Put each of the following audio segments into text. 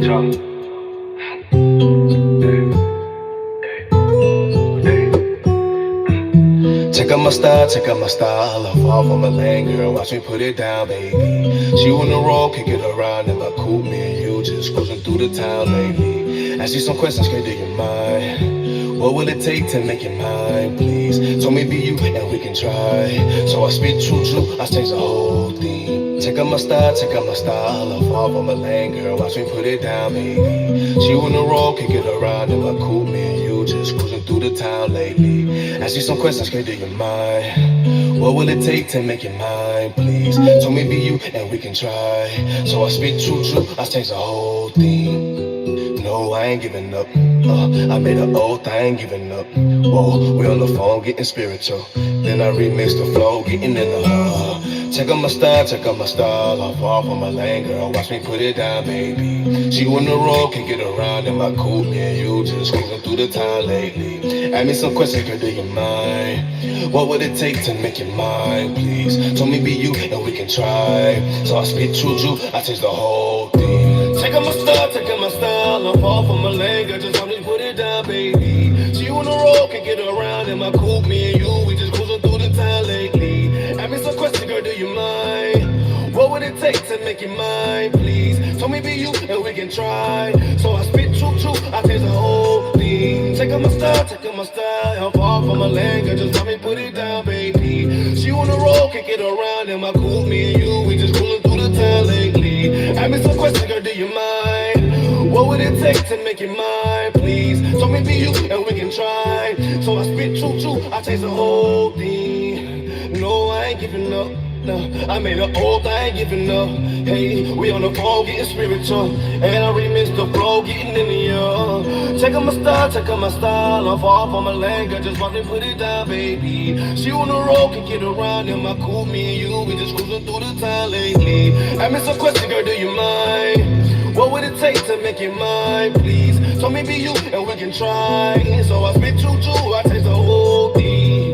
Check out my style. I fall from a lane, girl. Watch me put it down, baby. She on the road, kick it around in my coupe. Me and you just cruising through the town lately. Ask you some questions, can do your mind. What will it take to make you mine, please? Told me be you and we can try. So I spit true, I change the whole thing. Check out my style. I fall from a lane, girl. Watch me put it down, baby. She on the road, kick it around in my coupe. Me and you just cruising through the town lately. Ask you some questions, can do your mind. What will it take to make you mine, please? Told me be you and we can try. So I spit true, I change the whole thing. No, I ain't giving up. I made an oath, I ain't giving up. Whoa, we on the phone getting spiritual. Then I remix the flow, getting in the check out my style. I fall from my lane, girl. Watch me put it down, baby. She on the road, can get around in my coupe. Me and you just cruising through the town lately. Ask me some questions, girl, do you mind? What would it take to make you mine, please? Told me be you and we can try. So I spit true, I change the whole thing. Check out my style. I fall from my lane, girl. Just want me put it down, baby. She on the road, can get around in my coupe. Me and you, we just cruising through the town lately. Ask me some questions, girl, do you mind? What would it take to make you mine, please? Told me be you and we can try. So I spit true, I change the whole thing. Check out my style. I fall from my lane, girl. Just let me put it down, baby. She on the road, can get around in my coupe. Me and you, we just cruising through the town lately. Ask me some questions, girl, do you mind? What would it take to make you mine, please? Told me be you and we can try. So I spit true, I change the whole thing. No, I ain't giving up. No, I made an oath, I ain't giving up. Hey, we on the phone getting spiritual. And I remix the flow, getting in the air. Check out my style. I fall from my lane, girl. Just watch me put it down, baby. She on the road, can get around in my coupe. Me and you, we just cruising through the town lately. Ask me some questions, girl, do you mind? What would it take to make you mine, please? Told me be you and we can try. So I spit true, I taste the whole thing.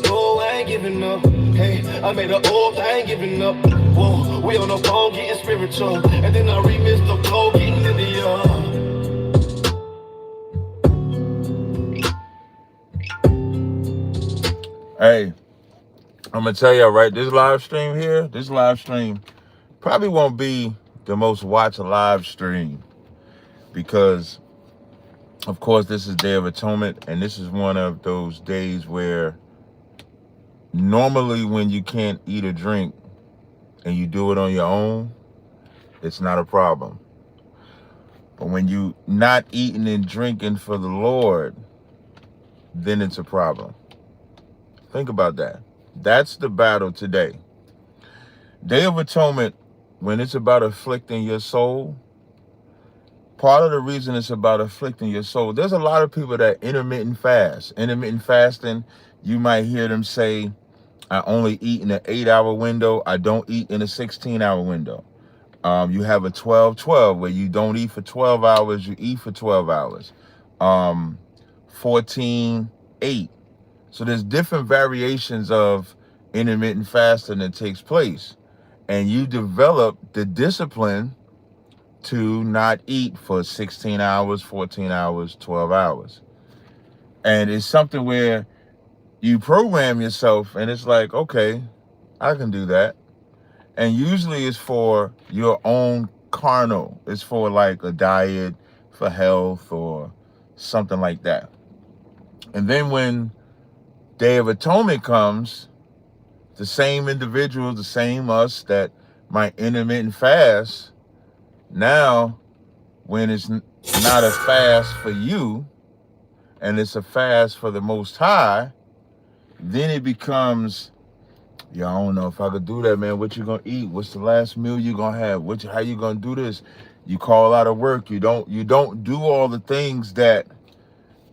No, I ain't giving up. Hey, I made an oath, I ain't giving up. Whoa, we on the phone getting spiritual. And then I remix the flow, getting in the Hey, I'm gonna tell y'all, right, this live stream probably won't be the most watched live stream because, of course, this is Day of Atonement, and this is one of those days where normally when you can't eat or drink and you do it on your own, it's not a problem. But when you not eating and drinking for the Lord, then it's a problem. Think about that. That's the battle today. Day of Atonement, when it's about afflicting your soul, part of the reason it's about afflicting your soul, there's a lot of people that intermittent fast. Intermittent fasting, you might hear them say, I only eat in an 8-hour window. I don't eat in a 16-hour window. You have a 12-12 where you don't eat for 12 hours, you eat for 12 hours. 14-8. So there's different variations of intermittent fasting that takes place. And you develop the discipline to not eat for 16 hours, 14 hours, 12 hours. And it's something where you program yourself and it's like, okay, I can do that. And usually it's for your own carnal. It's for like a diet, for health or something like that. And then when Day of Atonement comes, the same individuals, the same us that might intermittent fast, now when it's not a fast for you and it's a fast for the Most High, then it becomes, I don't know if I could do that, man. What you gonna eat? What's the last meal you gonna have? How you gonna do this? You call out of work. You don't do all the things that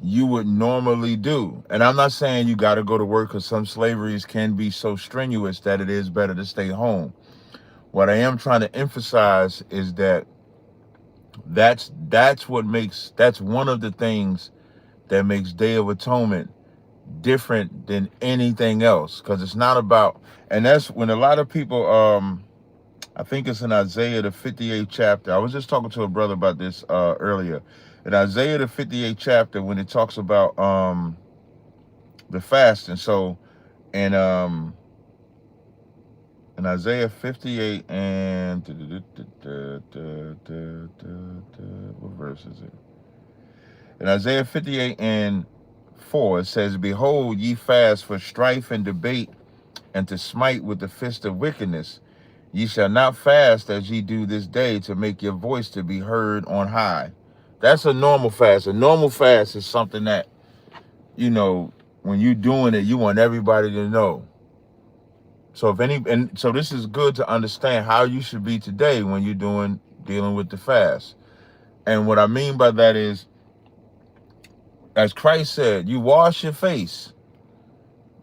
you would normally do. And I'm not saying you got to go to work, because some slaveries can be so strenuous that it is better to stay home. What I am trying to emphasize is that that's one of the things that makes Day of Atonement different than anything else, because it's not about, and that's when a lot of people I think it's in Isaiah the 58th chapter. I was just talking to a brother about this earlier. In Isaiah the 58th chapter, when it talks about the fasting. So in Isaiah 58 and what verse is it? In Isaiah 58 and 4, it says, "Behold, ye fast for strife and debate, and to smite with the fist of wickedness. Ye shall not fast as ye do this day, to make your voice to be heard on high." That's a normal fast. A normal fast is something that, when you're doing it, you want everybody to know. So so this is good to understand how you should be today when you're dealing with the fast. And what I mean by that is, as Christ said, you wash your face.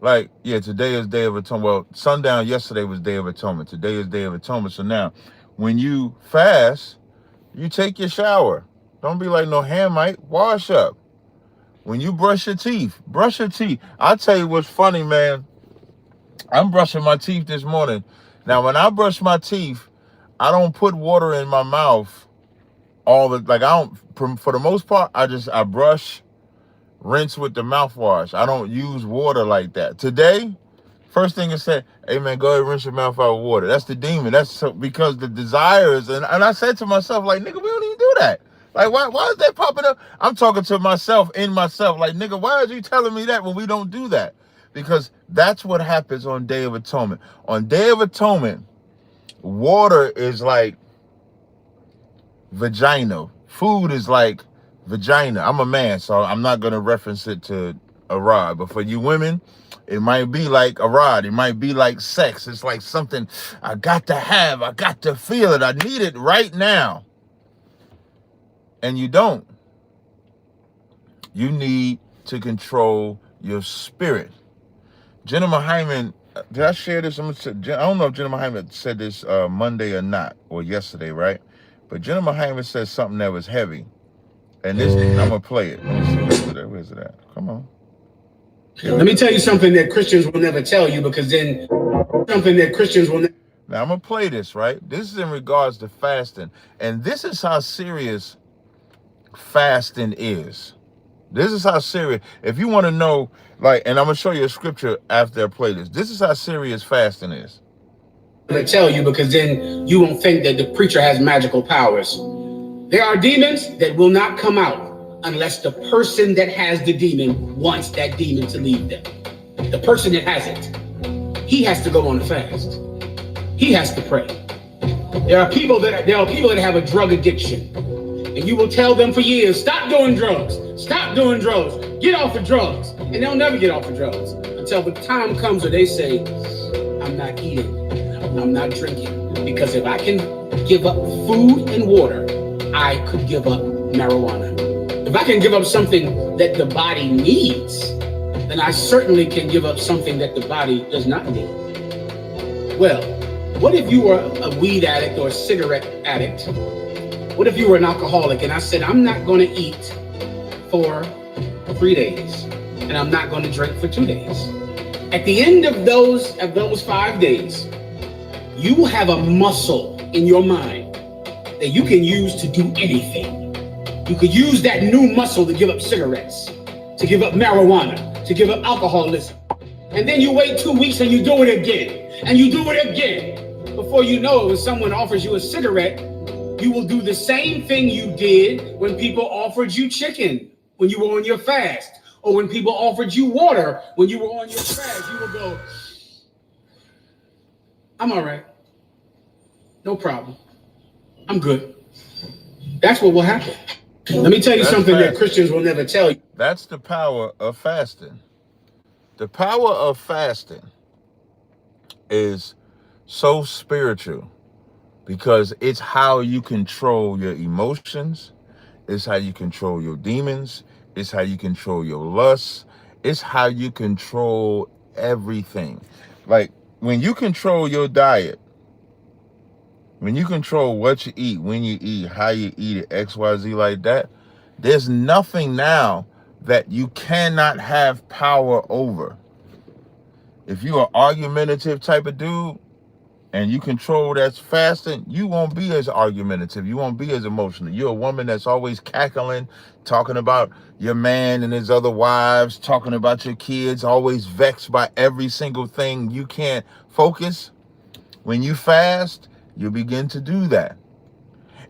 Like, today is Day of Atonement. Well, sundown yesterday was Day of Atonement. Today is Day of Atonement. So now, when you fast, you take your shower. Don't be like no Hamite. Wash up. When you brush your teeth, brush your teeth. I'll tell you what's funny, man. I'm brushing my teeth this morning. Now, when I brush my teeth, I don't put water in my mouth for the most part, I brush, rinse with the mouthwash. I don't use water like that. Today, first thing it said, "Hey man, go ahead and rinse your mouth out with water." That's the demon. Because the desires, and I said to myself, like, nigga, we don't even do that. Like, why is that popping up? I'm talking to myself, like, nigga, why are you telling me that when we don't do that? Because that's what happens on Day of Atonement. On Day of Atonement, water is like vagina. Food is like vagina. I'm a man, so I'm not going to reference it to a rod. But for you women, it might be like a rod. It might be like sex. It's like something I got to have. I got to feel it. I need it right now. And you don't. You need to control your spirit. Jenna Hyman, did I share this? I don't know if Jenna Hyman said this Monday or not, or yesterday, right? But Jenna Hyman said something that was heavy. And this, I'm going to play it. Let me see. Where's it at? Come on. Let me tell you something that Christians will never tell you, because then something that Christians will never. Now, I'm going to play this, right? This is in regards to fasting. And this is how serious fasting is. This is how serious. If you want to know, and I'm going to show you a scripture after I play this. This is how serious fasting is. I'm going to tell you, because then you won't think that the preacher has magical powers. There are demons that will not come out unless the person that has the demon wants that demon to leave them. The person that has it, he has to go on a fast. He has to pray. There are people that have a drug addiction, and you will tell them for years, "Stop doing drugs. Stop doing drugs. Get off of drugs." And they'll never get off of drugs until the time comes where they say, "I'm not eating. I'm not drinking. Because if I can give up food and water, I could give up marijuana. If I can give up something that the body needs, then I certainly can give up something that the body does not need." Well, what if you were a weed addict or a cigarette addict? What if you were an alcoholic and I said, "I'm not going to eat for 3 days and I'm not going to drink for 2 days"? At the end of those 5 days, you have a muscle in your mind that you can use to do anything. You could use that new muscle to give up cigarettes, to give up marijuana, to give up alcoholism. And then you wait 2 weeks and you do it again, and you do it again. Before you know it, when someone offers you a cigarette, you will do the same thing you did when people offered you chicken when you were on your fast, or when people offered you water when you were on your fast. You will go, "I'm all right. No problem. I'm good." That's what will happen. Let me tell you something that Christians will never tell you. That's the power of fasting. The power of fasting is so spiritual because it's how you control your emotions. It's how you control your demons. It's how you control your lusts. It's how you control everything. Like, when you control your diet, when you control what you eat, when you eat, how you eat it, XYZ like that, there's nothing now that you cannot have power over. If you're an argumentative type of dude, and you control that fasting, you won't be as argumentative. You won't be as emotional. You're a woman that's always cackling, talking about your man and his other wives, talking about your kids, always vexed by every single thing. You can't focus. When you fast, you begin to do that.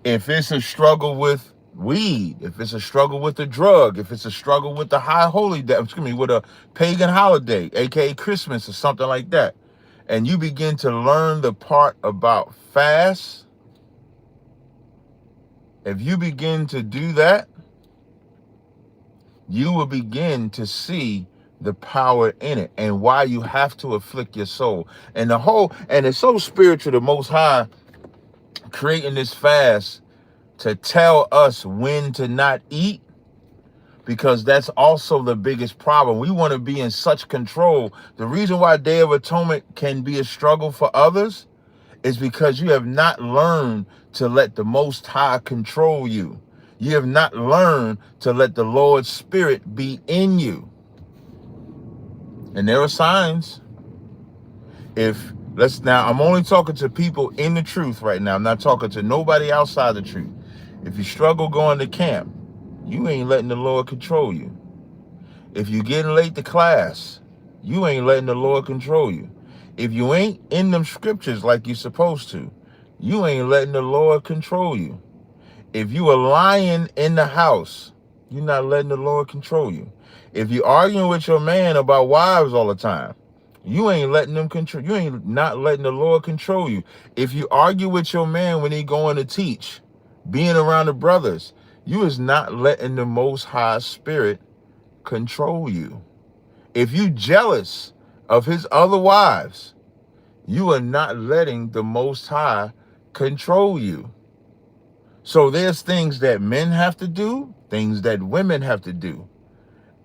If it's a struggle with weed, if it's a struggle with the drug, if it's a struggle with the high holy day, with a pagan holiday, aka Christmas or something like that, and you begin to learn the part about fast, if you begin to do that, you will begin to see the power in it and why you have to afflict your soul. And it's so spiritual, the Most High creating this fast to tell us when to not eat, because that's also the biggest problem. We want to be in such control. The reason why Day of Atonement can be a struggle for others is because you have not learned to let the Most High control you. You have not learned to let the Lord's Spirit be in you. And there are signs. Now I'm only talking to people in the truth right now. I'm not talking to nobody outside the truth. If you struggle going to camp, you ain't letting the Lord control you. If you're getting late to class, you ain't letting the Lord control you. If you ain't in them scriptures like you're supposed to, you ain't letting the Lord control you. If you are lying in the house, you're not letting the Lord control you. If you're arguing with your man about wives all the time, you ain't letting them control. You ain't not letting the Lord control you. If you argue with your man when he going to teach, being around the brothers, you is not letting the Most High Spirit control you. If you jealous of his other wives, you are not letting the Most High control you. So there's things that men have to do, things that women have to do.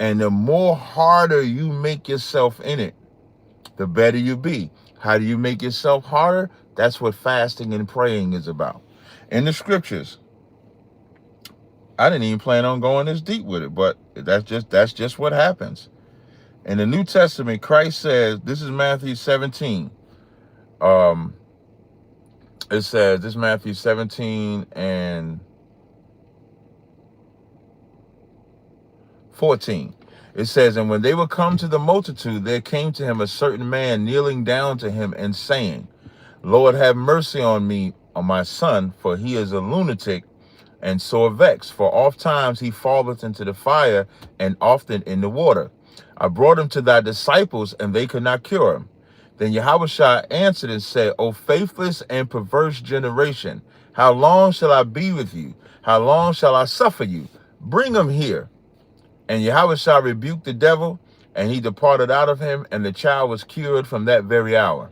And the more harder you make yourself in it, the better you be. How do you make yourself harder? That's what fasting and praying is about. In the scriptures, I didn't even plan on going this deep with it, but that's just what happens. In the New Testament, Christ says, this is Matthew 17. It says, this is Matthew 17 and 14. It says, and when they were come to the multitude, there came to him a certain man kneeling down to him and saying, Lord, have mercy on me, on my son, for he is a lunatic and sore vexed. For oft times he falleth into the fire and often in the water. I brought him to thy disciples, and they could not cure him. Then Yahushua answered and said, O faithless and perverse generation, how long shall I be with you? How long shall I suffer you? Bring him here. And Yahushua rebuked the devil, and he departed out of him, and the child was cured from that very hour.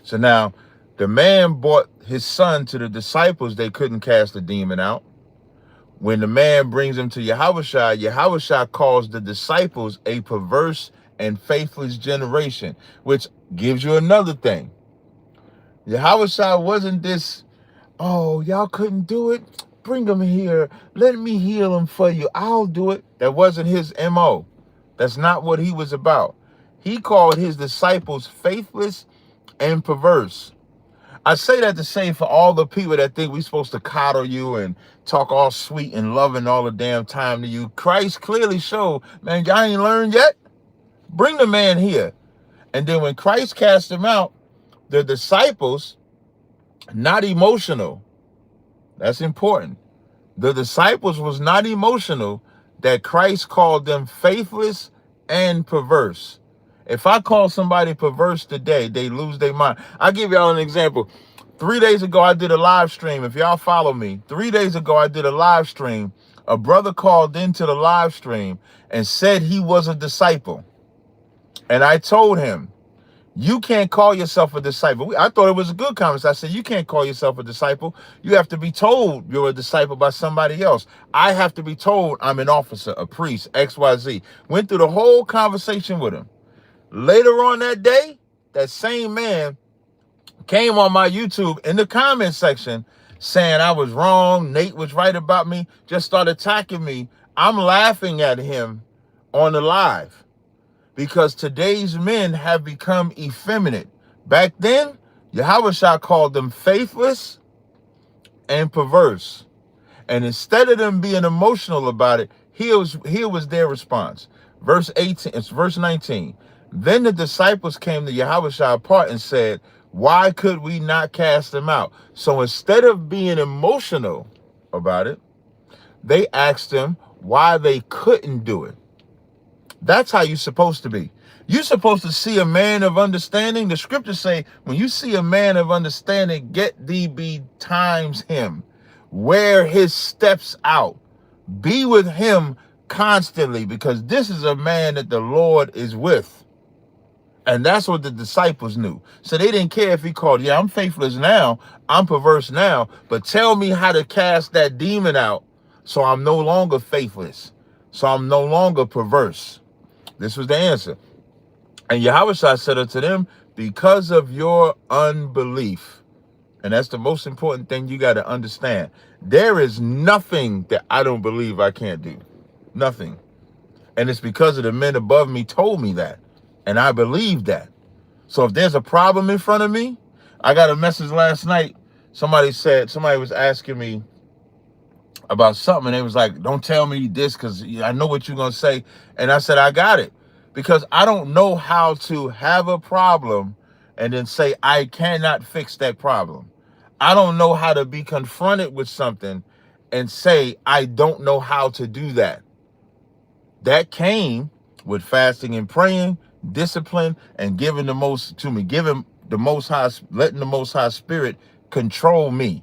So now, the man brought his son to the disciples. They couldn't cast the demon out. When the man brings him to Yahushua, Yahushua calls the disciples a perverse and faithless generation, which gives you another thing. Yahushua wasn't this, oh, y'all couldn't do it? Bring him here. Let me heal him for you. I'll do it. That wasn't his MO. That's not what he was about. He called his disciples faithless and perverse. I say that to say for all the people that think we're supposed to coddle you and talk all sweet and loving all the damn time to you, Christ clearly showed, man, y'all ain't learned yet? Bring the man here. And then when Christ cast him out, the disciples, not emotional. That's important. The disciples was not emotional that Christ called them faithless and perverse. If I call somebody perverse today, they lose their mind. I'll give y'all an example. 3 days ago, I did a live stream. If y'all follow me, 3 days ago, I did a live stream. A brother called into the live stream and said he was a disciple. And I told him, you can't call yourself a disciple. I thought it was a good conversation. I said, you can't call yourself a disciple. You have to be told you're a disciple by somebody else. I have to be told I'm an officer, a priest, XYZ. Went through the whole conversation with him. Later on that day, that same man came on my YouTube in the comment section saying I was wrong, Nate was right about me, just started attacking me. I'm laughing at him on the live because today's men have become effeminate. Back then, Yahushua called them faithless and perverse. And instead of them being emotional about it, here was their response. Verse 18, it's verse 19. Then the disciples came to Yahushua apart and said, why could we not cast them out? So instead of being emotional about it, they asked him why they couldn't do it. That's how you're supposed to be. You're supposed to see a man of understanding. The scriptures say, when you see a man of understanding, get thee betimes him. Wear his steps out. Be with him constantly, because this is a man that the Lord is with. And that's what the disciples knew. So they didn't care if he called, yeah, I'm faithless now, I'm perverse now, but tell me how to cast that demon out so I'm no longer faithless, so I'm no longer perverse. This was the answer. And Yahushua said unto them, because of your unbelief. And that's the most important thing you got to understand. There is nothing that I don't believe I can't do. Nothing. And it's because of the men above me told me that. And I believe that. So if there's a problem in front of me, I got a message last night. Somebody was asking me about something. And they was like, don't tell me this because I know what you're going to say. And I said, I got it. Because I don't know how to have a problem and then say, I cannot fix that problem. I don't know how to be confronted with something and say, I don't know how to do that. That came with fasting and praying, discipline, and letting the Most High Spirit control me.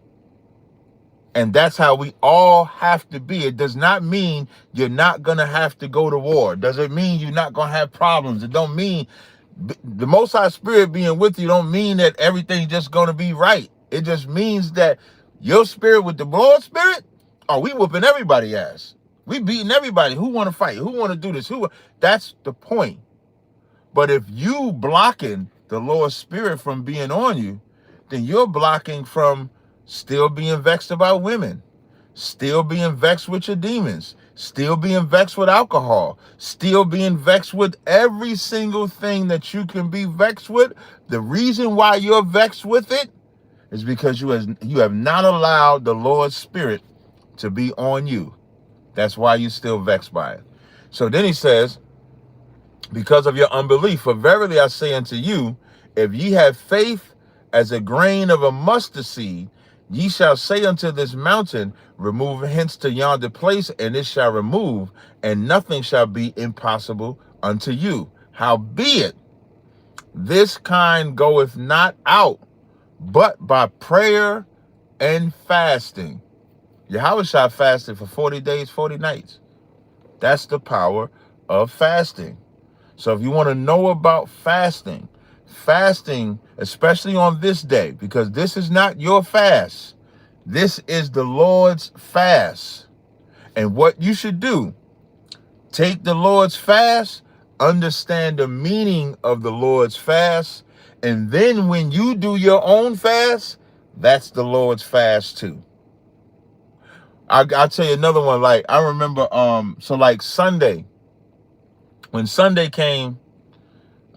And that's how we all have to be. It does not mean you're not going to have to go to war. Does it mean you're not going to have problems? It don't mean the Most High Spirit being with you don't mean that everything's just going to be right. It just means that your spirit with the Lord's Spirit, we whooping everybody's ass. We beating everybody. Who want to fight? Who want to do this? That's the point. But if you blocking the Lord's Spirit from being on you, then you're blocking from still being vexed about women, still being vexed with your demons, still being vexed with alcohol, still being vexed with every single thing that you can be vexed with. The reason why you're vexed with it is because you have not allowed the Lord's Spirit to be on you. That's why you're still vexed by it. So then he says, because of your unbelief, for verily I say unto you, if ye have faith as a grain of a mustard seed, ye shall say unto this mountain, remove hence to yonder place, and it shall remove, and nothing shall be impossible unto you. Howbeit, this kind goeth not out, but by prayer and fasting. Yahushua fasted for 40 days, 40 nights. That's the power of fasting. So if you want to know about fasting, especially on this day, because this is not your fast. This is the Lord's fast. And what you should do, take the Lord's fast, understand the meaning of the Lord's fast, and then when you do your own fast, that's the Lord's fast too. I'll tell you another one. Like I remember, like Sunday, when Sunday came,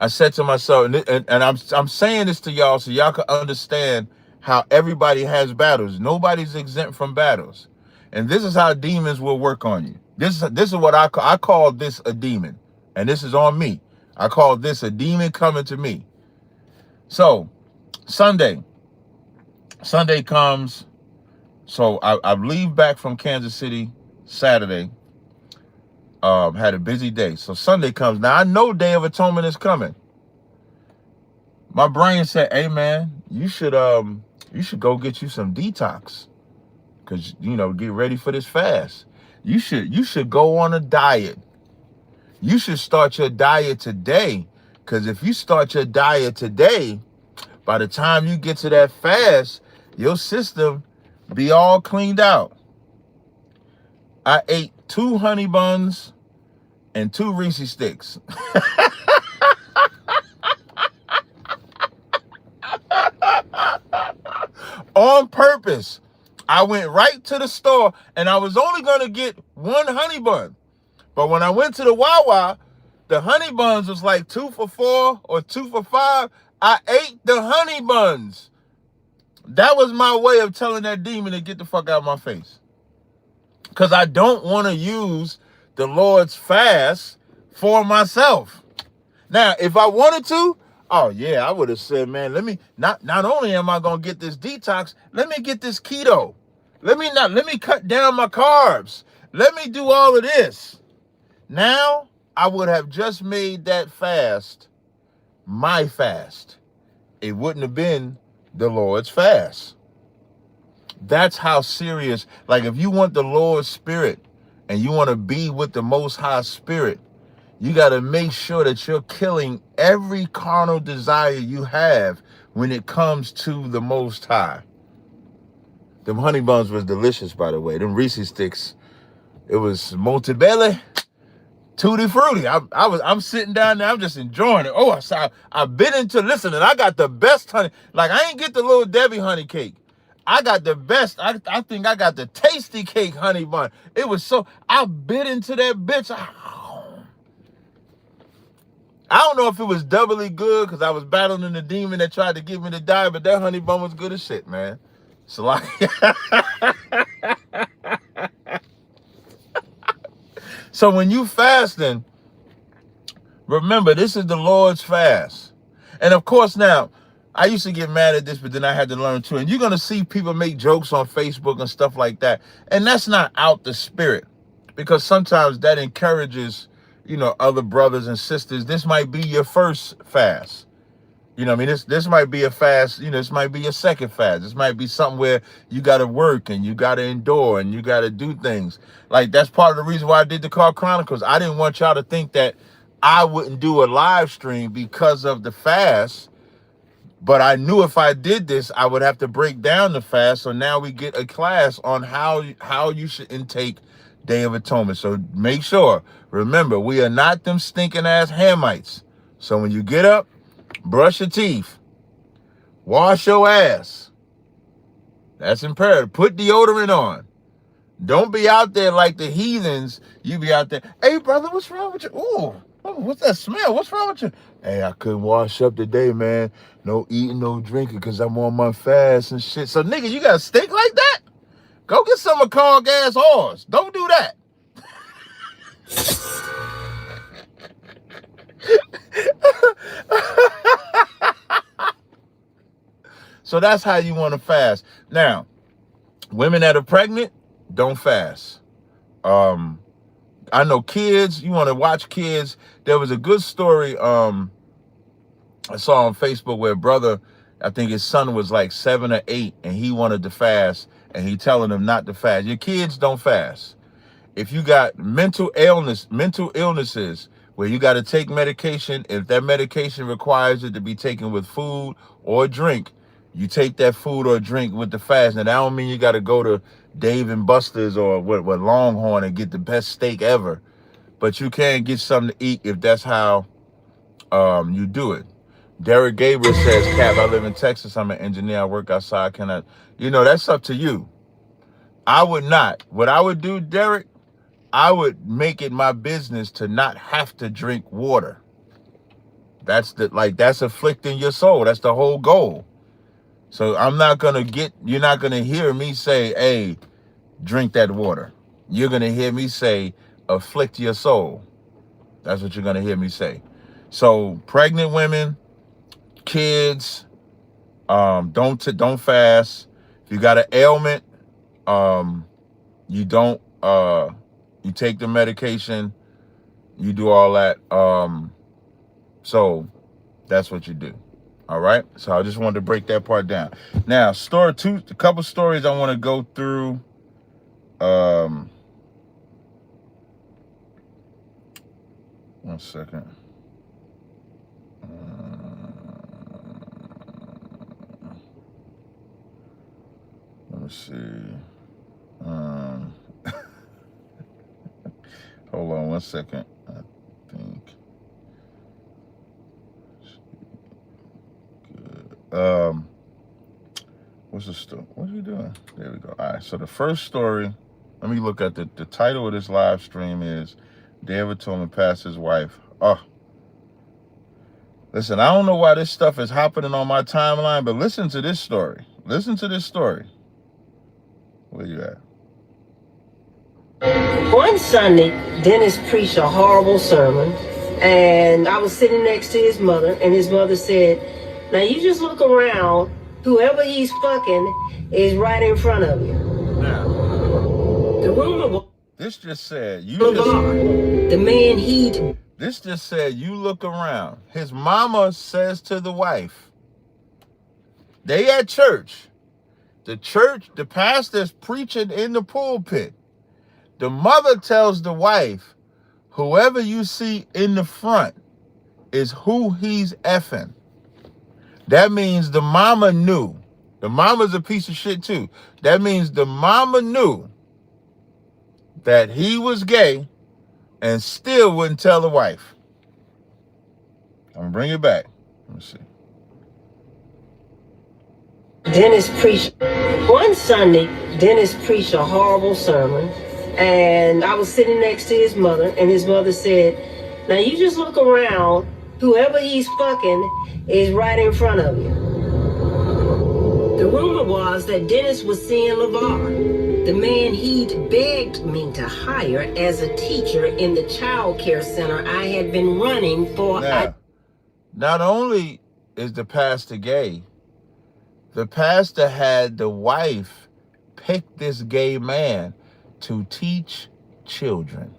I said to myself, and I'm saying this to y'all so y'all can understand how everybody has battles. Nobody's exempt from battles. And this is how demons will work on you. This is what I call this a demon. And this is on me. I call this a demon coming to me. So Sunday comes. So I leave back from Kansas City Saturday. Had a busy day. So Sunday comes. Now I know Day of Atonement is coming. My brain said, hey man, you should go get you some detox. Cause get ready for this fast. You should go on a diet. You should start your diet today. Cause if you start your diet today, by the time you get to that fast, your system be all cleaned out. I ate 2 honey buns and 2 Reese sticks. On purpose. I went right to the store and I was only going to get 1 honey bun. But when I went to the Wawa, the honey buns was like 2 for $4 or 2 for $5. I ate the honey buns. That was my way of telling that demon to get the fuck out of my face. Because I don't want to use the Lord's fast for myself. Now, if I wanted to, oh yeah, I would have said, man, let me not only am I gonna get this detox, let me get this keto. Let me cut down my carbs. Let me do all of this. Now, I would have just made that fast my fast. It wouldn't have been the Lord's fast. That's how serious, like if you want the Lord's Spirit and you want to be with the Most High Spirit, you got to make sure that you're killing every carnal desire you have when it comes to the Most High. Them honey buns was delicious, by the way. Them Reese's sticks, it was Montebello, tutti frutti. I'm sitting down there, I'm just enjoying it. Oh, I bit into listening. I got the best honey. Like I ain't get the little Debbie honey cake. I got the best. I think I got the tasty cake honey bun. It was so, I bit into that bitch. I don't know if it was doubly good because I was battling the demon that tried to get me to die, but that honey bun was good as shit, man. So like, so when you fasting, remember this is the Lord's fast. And of course now, I used to get mad at this, but then I had to learn too. And you're going to see people make jokes on Facebook and stuff like that. And that's not out the spirit, because sometimes that encourages, other brothers and sisters. This might be your first fast. I mean, this might be a fast, this might be your second fast. This might be something where you got to work and you got to endure and you got to do things. Like that's part of the reason why I did the Car Chronicles. I didn't want y'all to think that I wouldn't do a live stream because of the fast. But I knew if I did this, I would have to break down the fast. So now we get a class on how you should intake Day of Atonement. So make sure, remember, we are not them stinking ass Hamites. So when you get up, brush your teeth, wash your ass. That's imperative. Put deodorant on. Don't be out there like the heathens. You be out there, hey brother, what's wrong with you? Ooh, what's that smell? What's wrong with you? Hey, I couldn't wash up today, man. No eating, no drinking, because I'm on my fast and shit. So, nigga, you got to stink like that? Go get some of Carl Gas horse. Don't do that. So that's how you want to fast. Now, women that are pregnant, don't fast. I know kids, you want to watch kids. There was a good story I saw on Facebook where a brother, I think his son was like 7 or 8 and he wanted to fast and he telling him not to fast. Your kids don't fast. If you got mental illnesses where you got to take medication, if that medication requires it to be taken with food or drink, you take that food or drink with the fast. Now, that don't mean you got to go to Dave and Buster's or what Longhorn and get the best steak ever. But you can get something to eat if that's how you do it. Derek Gabriel says, Cap, I live in Texas. I'm an engineer. I work outside. That's up to you. I would not. What I would do, Derek, I would make it my business to not have to drink water. That's afflicting your soul. That's the whole goal. So you're not going to hear me say, hey, drink that water. You're going to hear me say, afflict your soul. That's what you're going to hear me say. So pregnant women, kids, don't fast. If you got an ailment, you don't, you take the medication, you do all that. So that's what you do. All right. So I just wanted to break that part down. Now, a couple stories I want to go through. One second. Let me see. Hold on one second. I think. Good. What's the story? What are you doing? There we go. All right. So the first story, let me look at the title of this live stream is Day of Atonement, Pastor's Wife. Oh. Listen, I don't know why this stuff is happening on my timeline, but listen to this story. Listen to this story. Where you at? One Sunday, Dennis preached a horrible sermon, and I was sitting next to his mother, and his mother said, "Now you just look around. Whoever he's fucking is right in front of you." Now, The rumor was this just said the man he'd. This just said you look around. His mama says to the wife, they at church. The pastor's preaching in the pulpit. The mother tells the wife, whoever you see in the front is who he's effing. That means the mama knew. The mama's a piece of shit too. That means the mama knew that he was gay and still wouldn't tell the wife. I'm gonna bring it back. Let me see. Dennis preached one Sunday. Dennis preached a horrible sermon, and I was sitting next to his mother, and his mother said, "Now you just look around. Whoever he's fucking is right in front of you." The rumor was that Dennis was seeing LeVar, the man he'd begged me to hire as a teacher in the child care center I had been running for. Now, not only is the pastor gay, the pastor had the wife pick this gay man to teach children.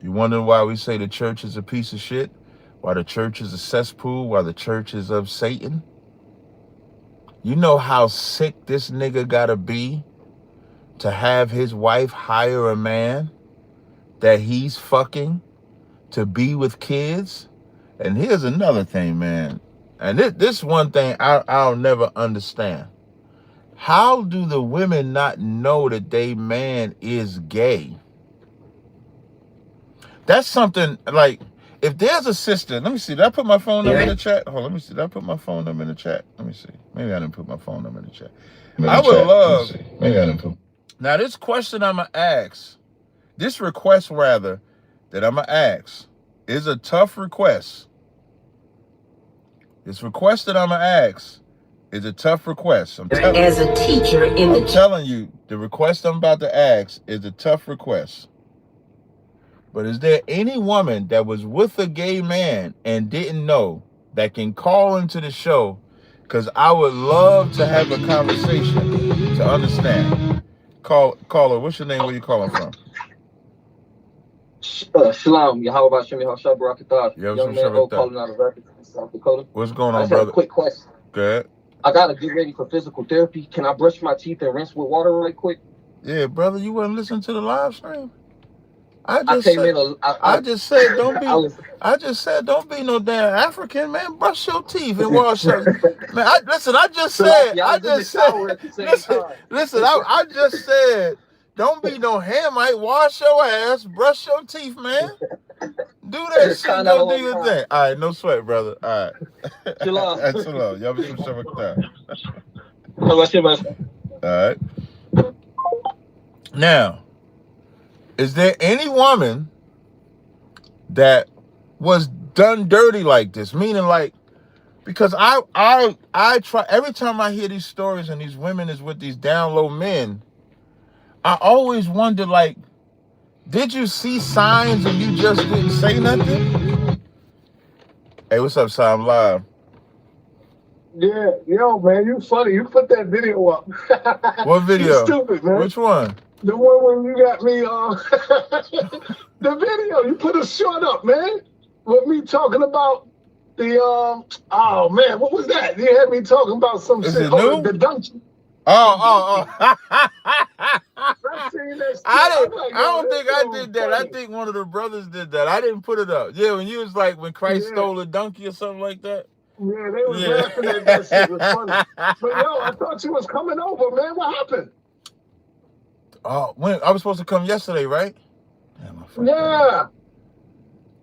You wonder why we say the church is a piece of shit? Why the church is a cesspool? Why the church is of Satan? You know how sick this nigga gotta be to have his wife hire a man that he's fucking to be with kids? And here's another thing, man. And this one thing I'll never understand. How do the women not know that they man is gay? That's something like, if there's a sister, let me see, did I put my phone number in the chat? Hold on, let me see, did I put my phone number in the chat? Let me see. Maybe I didn't put my phone number in the chat. I would love, maybe I didn't put. Now this question I'm going to ask, this request rather, that I'm going to ask, is a tough request. This request that I'm going to ask is a tough request. As a teacher in I'm telling you, the request I'm about to ask is a tough request. But is there any woman that was with a gay man and didn't know that can call into the show? Because I would love to have a conversation to understand. Caller, what's your name? Where you calling from? Shalom, Yahweh Hashem, Yahweh Shabbat. Young man, calling out of Rapids, South Dakota. What's going I on, just have brother? a quick question. Go ahead. I gotta get ready for physical therapy. Can I brush my teeth and rinse with water right quick? Yeah, brother, you wasn't listening to the live stream? I just said don't be no damn African, man. Brush your teeth and wash your man. I just said don't be no Hamite. Wash your ass, brush your teeth, man. Do that shit, don't do your thing. All right, no sweat, brother. All right. Shalom. Shalom. Y'all be some All right. Now, is there any woman that was done dirty like this? Meaning, like, because I try, every time I hear these stories and these women is with these down low men, I always wonder, like, did you see signs and you just didn't say nothing? Hey, what's up, Si? I'm live. Yeah, yo, man, you funny. You put that video up. What video? You stupid, man. Which one? The one when you got me the video. You put a short up, man, with me talking about the oh man, what was that? You had me talking about some Is shit. it new? The dungeon. Oh. I seen that shit. I like, don't think I so did that. funny. I think one of the brothers did that. I didn't put it up. Yeah, when you was like, when Christ stole a donkey or something like that. Yeah, they was laughing at that shit. It was funny. But yo, I thought you was coming over, man. What happened? Oh, when I was supposed to come yesterday, right? Damn, Yeah.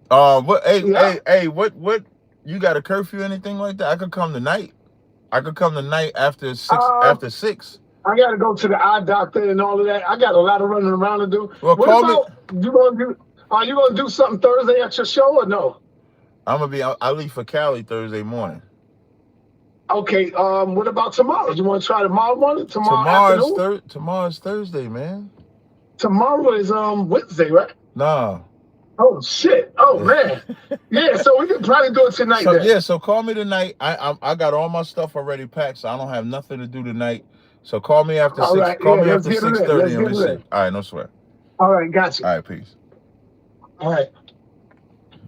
What? Yeah. Hey, what? You got a curfew or anything like that? I could come tonight. I could come tonight after 6. I got to go to the eye doctor and all of that. I got a lot of running around to do. Well, Are you gonna do something Thursday at your show or no? I leave for Cali Thursday morning. Okay, what about tomorrow? You want to try tomorrow morning? Tomorrow's Thursday, man. Tomorrow is Wednesday, right? Nah. Oh shit! Oh man, yeah. So we can probably do it tonight. So call me tonight. I got all my stuff already packed, so I don't have nothing to do tonight. So call me after 6:30 and we see. All right, no sweat. All right, gotcha. All right, peace. All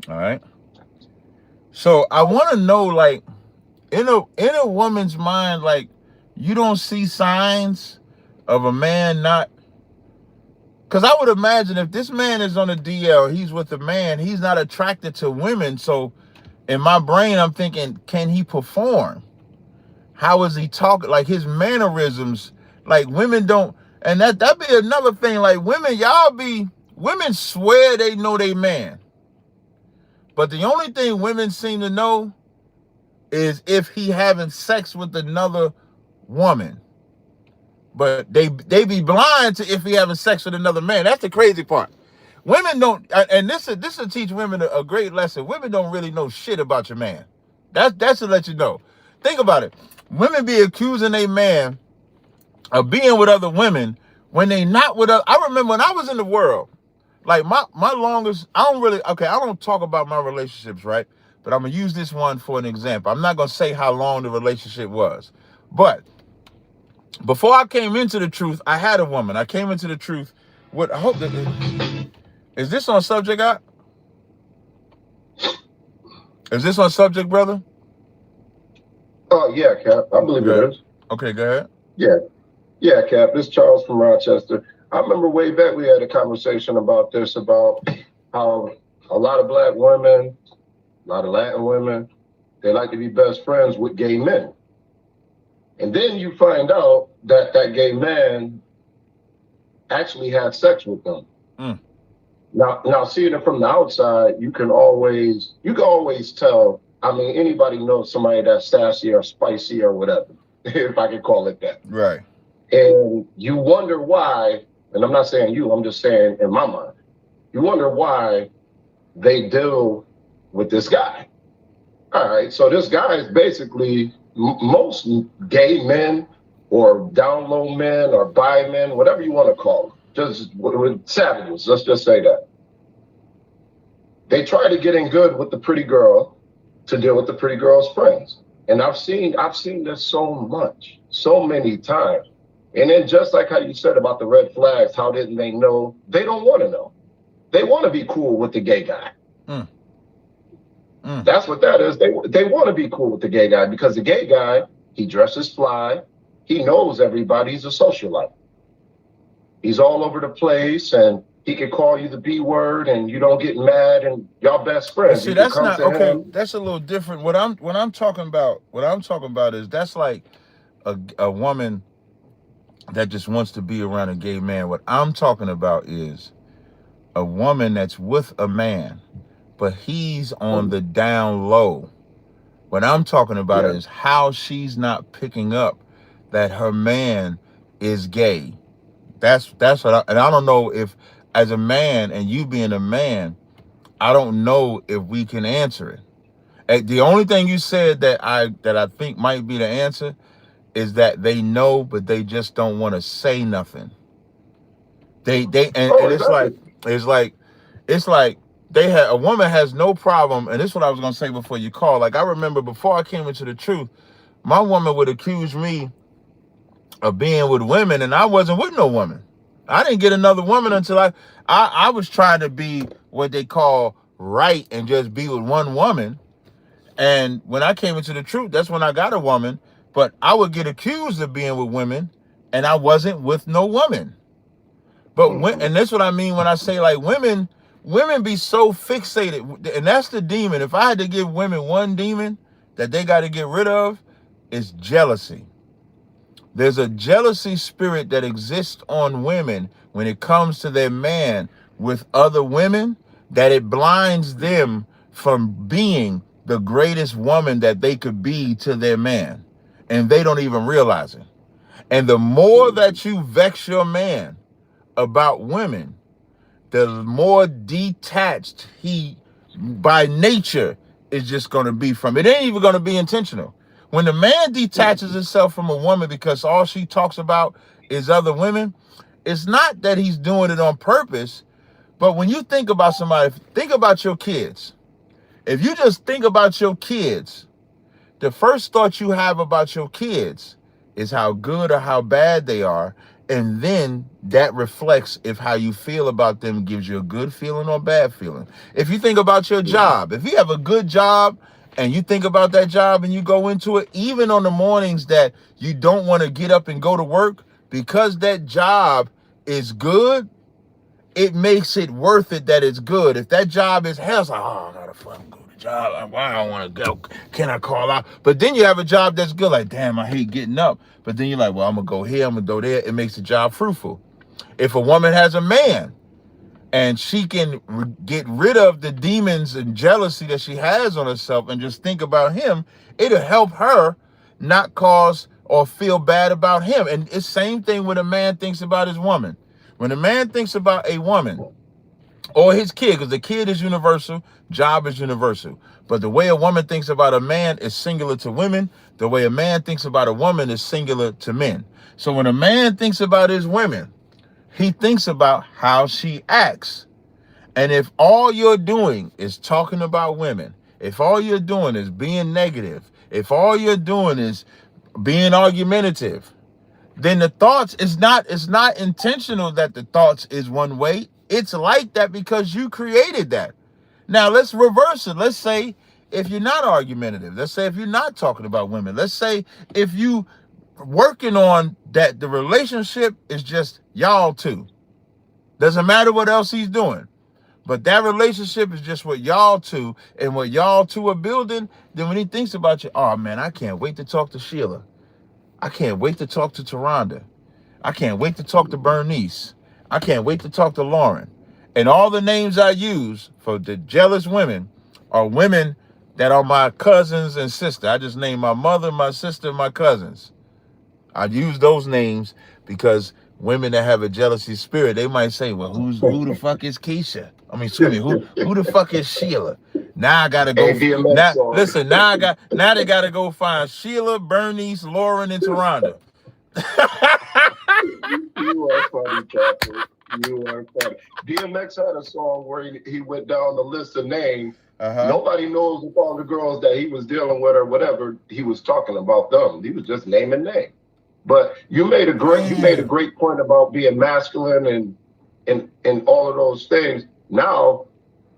right. So I want to know, like, in a woman's mind, like, you don't see signs of a man not. Because I would imagine if this man is on a DL, he's with a man, he's not attracted to women. So in my brain, I'm thinking, can he perform? How is he talking? Like his mannerisms, like women don't, and that'd be another thing. Like women swear they know they man. But the only thing women seem to know is if he having sex with another woman. But they be blind to if he having sex with another man. That's the crazy part. Women don't, and this will teach women a great lesson. Women don't really know shit about your man. That's to let you know. Think about it. Women be accusing a man of being with other women when they not with other. I remember when I was in the world, like my longest, I don't talk about my relationships, right? But I'm going to use this one for an example. I'm not going to say how long the relationship was. But before I came into the truth, I had a woman. I came into the truth. I hope that is this on subject, Out? Is this on subject, brother? Oh yeah, Cap. I believe it is. Okay, go ahead. Yeah, Cap. This is Charles from Rochester. I remember way back we had a conversation about how a lot of black women, a lot of Latin women, they like to be best friends with gay men. And then you find out that gay man actually had sex with them. Now seeing it from the outside, you can always tell. I mean, anybody knows somebody that's sassy or spicy or whatever, if I can call it that. Right. And you wonder why, and I'm not saying you, I'm just saying in my mind, you wonder why they deal with this guy. All right, so this guy is basically most gay men or down low men or bi men, whatever you want to call them, just with savages, let's just say that. They try to get in good with the pretty girl to deal with the pretty girl's friends. And I've seen this so many times. And then just like how you said about the red flags, how didn't they know? They don't want to know. They want to be cool with the gay guy. That's what that is. They want to be cool with the gay guy because the gay guy, he dresses fly. He knows everybody. He's a socialite. He's all over the place and he can call you the B word and you don't get mad and y'all best friends. See, that's not okay. That's a little different. What I'm talking about is that's like a woman that just wants to be around a gay man. What I'm talking about is a woman that's with a man, but he's on the down low. What I'm talking about is how she's not picking up that her man is gay. That's what and I don't know if as a man and you being a man, I don't know if we can answer it. The only thing you said that I think might be the answer is that they know, but they just don't want to say nothing. It's like a woman has no problem, and this is what I was gonna say before you call. Like I remember before I came into the truth, my woman would accuse me of being with women, and I wasn't with no woman. I didn't get another woman until I was trying to be what they call right and just be with one woman. And when I came into the truth, that's when I got a woman. But I would get accused of being with women, and I wasn't with no woman. But and that's what I mean when I say like women be so fixated, and that's the demon. If I had to give women one demon that they got to get rid of, it's jealousy. There's a jealousy spirit that exists on women when it comes to their man with other women, that it blinds them from being the greatest woman that they could be to their man. And they don't even realize it. And the more that you vex your man about women, the more detached he, by nature, is just going to be from it. It ain't even going to be intentional. When the man detaches himself from a woman because all she talks about is other women, it's not that he's doing it on purpose. But when you think about somebody, think about your kids. If you just think about your kids, the first thought you have about your kids is how good or how bad they are. And then that reflects if how you feel about them gives you a good feeling or bad feeling. If you think about your job, if you have a good job and you think about that job and you go into it, even on the mornings that you don't want to get up and go to work, because that job is good, it makes it worth it that it's good. If that job is hell, it's like, oh, I gotta fucking go to the job. Why I don't want to go? Can I call out? But then you have a job that's good. Like, damn, I hate getting up. But then you're like, well, I'm gonna go here, I'm gonna go there. It makes the job fruitful. If a woman has a man and she can get rid of the demons and jealousy that she has on herself and just think about him, it'll help her not cause or feel bad about him. And it's the same thing when a man thinks about his woman. When a man thinks about a woman or his kid, because the kid is universal, job is universal. But the way a woman thinks about a man is singular to women. The way a man thinks about a woman is singular to men. So when a man thinks about his women, he thinks about how she acts. And if all you're doing is talking about women, if all you're doing is being negative, if all you're doing is being argumentative, then the thoughts it's not intentional that the thoughts is one way. It's like that because you created that. Now let's reverse it. Let's say if you're not argumentative, let's say if you're not talking about women, let's say if you working on that, the relationship is just y'all two. Doesn't matter what else he's doing. But that relationship is just what y'all two, and what y'all two are building. Then when he thinks about you, oh man, I can't wait to talk to Sheila. I can't wait to talk to Taronda. I can't wait to talk to Bernice. I can't wait to talk to Lauren. And all the names I use for the jealous women are women that are my cousins and sister. I just named my mother, my sister, my cousins. I use those names because women that have a jealousy spirit, they might say, well, who the fuck is Keisha? I mean, excuse me, who the fuck is Sheila? Now I gotta go. Now they gotta go find Sheila, Bernice, Lauren, and Taronda. You are funny, Captain. You are funny. DMX had a song where he went down the list of names. Nobody knows if all the girls that he was dealing with or whatever, he was talking about them. He was just naming names. But you made a great point about being masculine and all of those things. Now,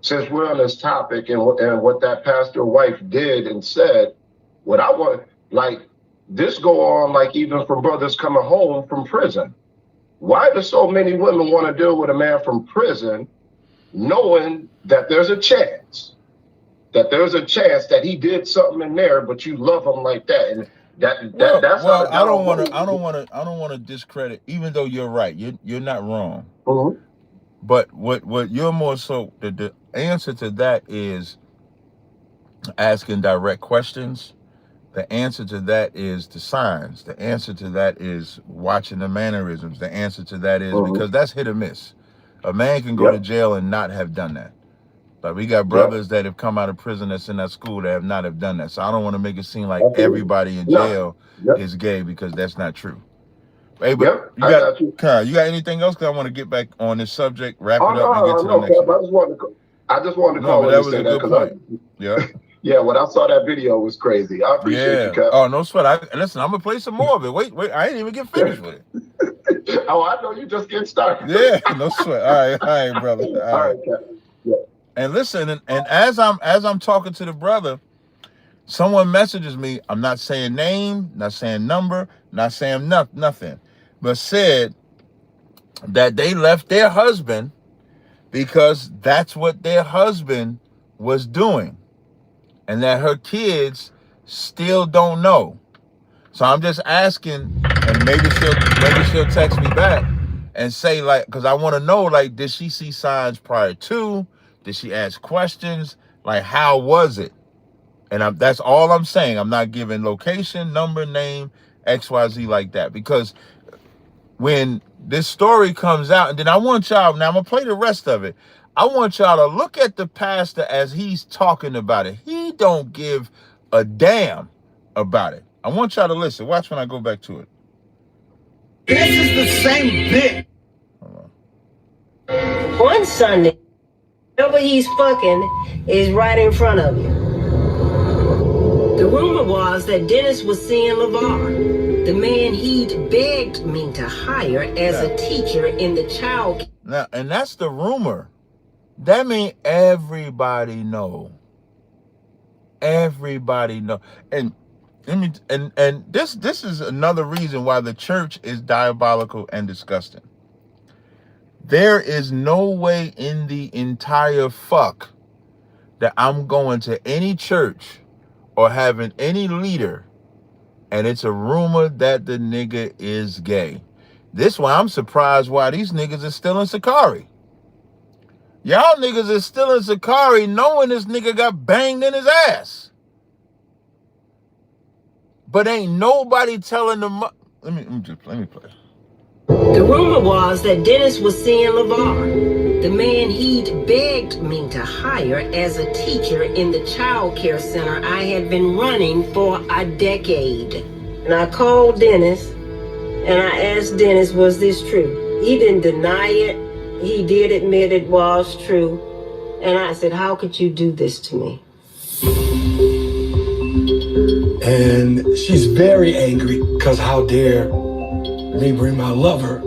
since we're on this topic and what that pastor wife did and said, what I want, like, this go on, like, even from brothers coming home from prison. Why do so many women want to deal with a man from prison, knowing that there's a chance that he did something in there, but you love him like that? And that's well, I don't want to discredit, even though you're right. You're not wrong. Mm-hmm. But what you're more so, the answer to that is asking direct questions. The answer to that is the signs. The answer to that is watching the mannerisms. The answer to that is, because that's hit or miss. A man can go to jail and not have done that. Like, we got brothers that have come out of prison that's in that school that have not have done that. So I don't want to make it seem like everybody in jail is gay, because that's not true. Hey, but you got anything else? Because I want to get back on this subject, wrap it up, and get to the next one. I just wanted to call that was a good point. Yeah, when I saw that video, it was crazy. I appreciate you, Cap. Oh, no sweat. Listen, I'm going to play some more of it. Wait, I ain't even get finished with it. Oh, I know you just getting started. Yeah, no sweat. All right, brother. All right, Cap. Yeah. And listen, and as I'm talking to the brother, someone messages me. I'm not saying name, not saying number, not saying nothing, but said that they left their husband because that's what their husband was doing, and that her kids still don't know. So I'm just asking, and maybe she'll text me back and say, like, because I want to know, like, did she see signs prior to? Did she ask questions? Like, how was it? And that's all I'm saying. I'm not giving location, number, name, XYZ like that. Because when this story comes out, and then I want y'all, now I'm going to play the rest of it. I want y'all to look at the pastor as he's talking about it. He don't give a damn about it. I want y'all to listen. Watch when I go back to it. This is the same bit. Hold on. One Sunday, whoever he's fucking is right in front of you. The rumor was that Dennis was seeing LeVar, the man he'd begged me to hire as a teacher in the child. Now, and that's the rumor. That means everybody know. Everybody know. And this is another reason why the church is diabolical and disgusting. There is no way in the entire fuck that I'm going to any church or having any leader and it's a rumor that the nigga is gay. This why I'm surprised why these niggas are still in Sakari. Y'all niggas is still in Sakari knowing this nigga got banged in his ass. But ain't nobody telling them. Let me play. The rumor was that Dennis was seeing LeVar, the man he'd begged me to hire as a teacher in the child care center I had been running for a decade. And I called Dennis and I asked Dennis, was this true? He didn't deny it. He did admit it was true. And I said, how could you do this to me? And she's very angry because how dare me bring my lover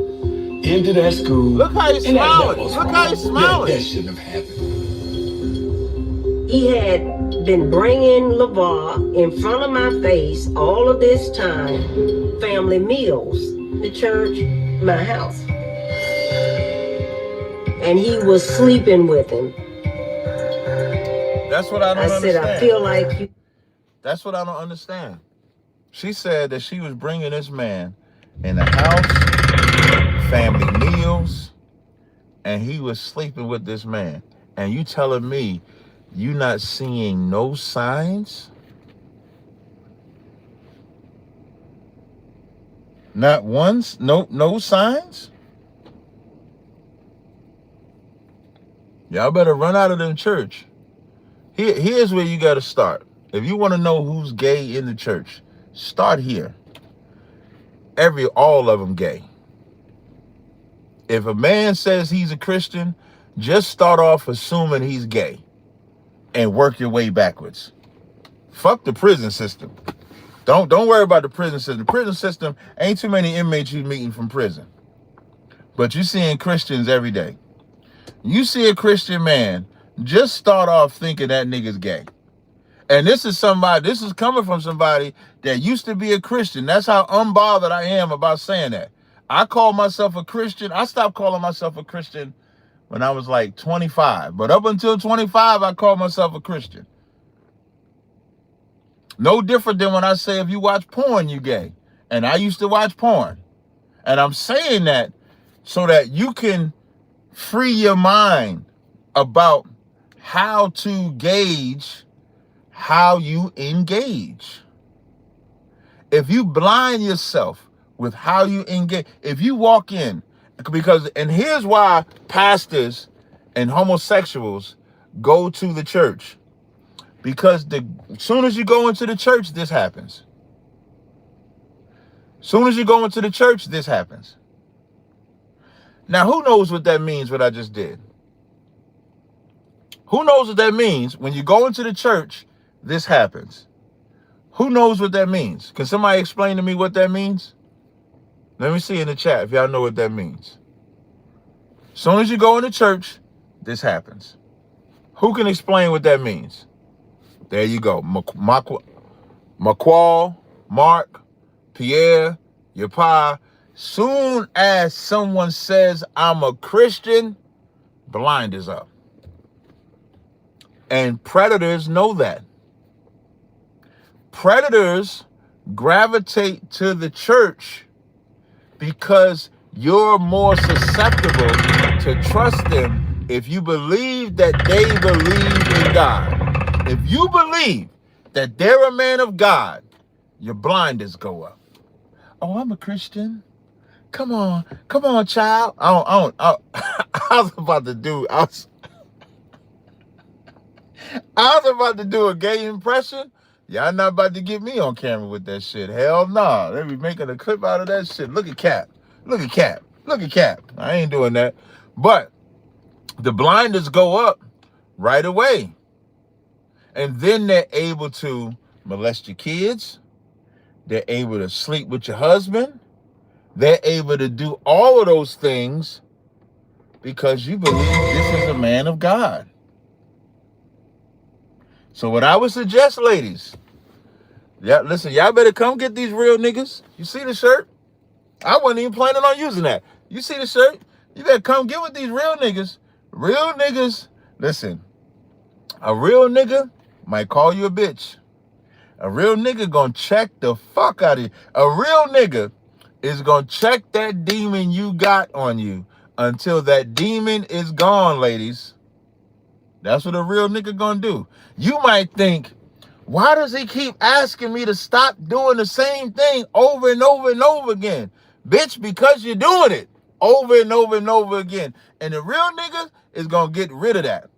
into that school. Look how he's smiling. Look how he's smiling. That shouldn't have happened. He had been bringing LeVar in front of my face all of this time, family meals, the church, my house. And he was sleeping with him. That's what I don't understand. I feel like you. That's what I don't understand. She said that she was bringing this man in the house, family meals, and he was sleeping with this man. And you telling me you not seeing no signs? Not once? No signs? Y'all better run out of them church. Here's where you got to start. If you want to know who's gay in the church, start here. All of them gay. If a man says he's a Christian, just start off assuming he's gay and work your way backwards. Fuck the prison system. Don't worry about the prison system. The prison system ain't too many inmates you meeting from prison. But you seeing Christians every day. You see a Christian man, just start off thinking that nigga's gay. And this is coming from somebody that used to be a Christian. That's how unbothered I am about saying that. I call myself a Christian. I stopped calling myself a Christian when I was like 25. But up until 25, I called myself a Christian. No different than when I say if you watch porn, you gay. And I used to watch porn. And I'm saying that so that you can free your mind about how to gauge how you engage. If you blind yourself with how you engage, if you walk in, and here's why pastors and homosexuals go to the church. Because as soon as you go into the church, this happens. Soon as you go into the church, this happens. Now, who knows what that means, what I just did? Who knows what that means when you go into the church, this happens? Who knows what that means? Can somebody explain to me what that means? Let me see in the chat if y'all know what that means. As soon as you go into church, this happens. Who can explain what that means? There you go. McQuall, Mark, Pierre, Yapa. Soon as someone says, I'm a Christian, blinders up. And predators know that. Predators gravitate to the church because you're more susceptible to trust them if you believe that they believe in God. If you believe that they're a man of God, your blinders go up. Oh, I'm a Christian. Come on, child. I was about to do. I was about to do a gay impression. Y'all not about to get me on camera with that shit. Hell no. They be making a clip out of that shit. Look at Cap. Look at Cap. Look at Cap. I ain't doing that. But the blinders go up right away. And then they're able to molest your kids. They're able to sleep with your husband. They're able to do all of those things because you believe this is a man of God. So what I would suggest, ladies, listen, y'all better come get these real niggas. You see the shirt? I wasn't even planning on using that. You see the shirt? You better come get with these real niggas. Real niggas, listen, a real nigga might call you a bitch. A real nigga gonna check the fuck out of you. A real nigga is gonna check that demon you got on you until that demon is gone, ladies. That's what a real nigga gonna do. You might think, why does he keep asking me to stop doing the same thing over and over and over again? Bitch, because you're doing it over and over and over again. And the real nigga is gonna get rid of that.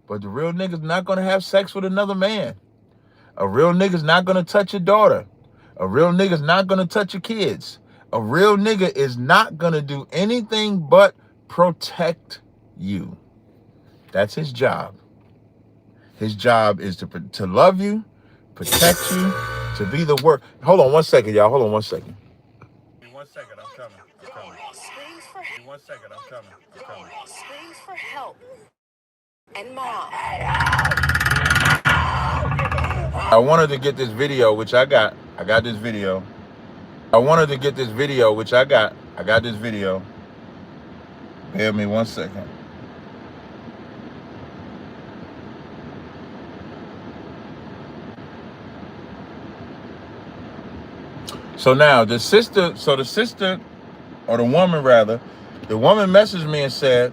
But the real nigga's not gonna have sex with another man. A real nigga's not gonna touch your daughter. A real nigga's not gonna touch your kids. A real nigga is not gonna do anything but protect you. That's his job. His job is to love you, protect you, to be the word. Hold on 1 second, y'all. Hold on 1 second. 1 second, I'm coming. One second, I'm coming. Screams for help. And mom. I wanted to get this video, which I got. I got this video. I wanted to get this video, which I got. I got this video. Bear me 1 second. So now the sister, or the woman rather, the woman messaged me and said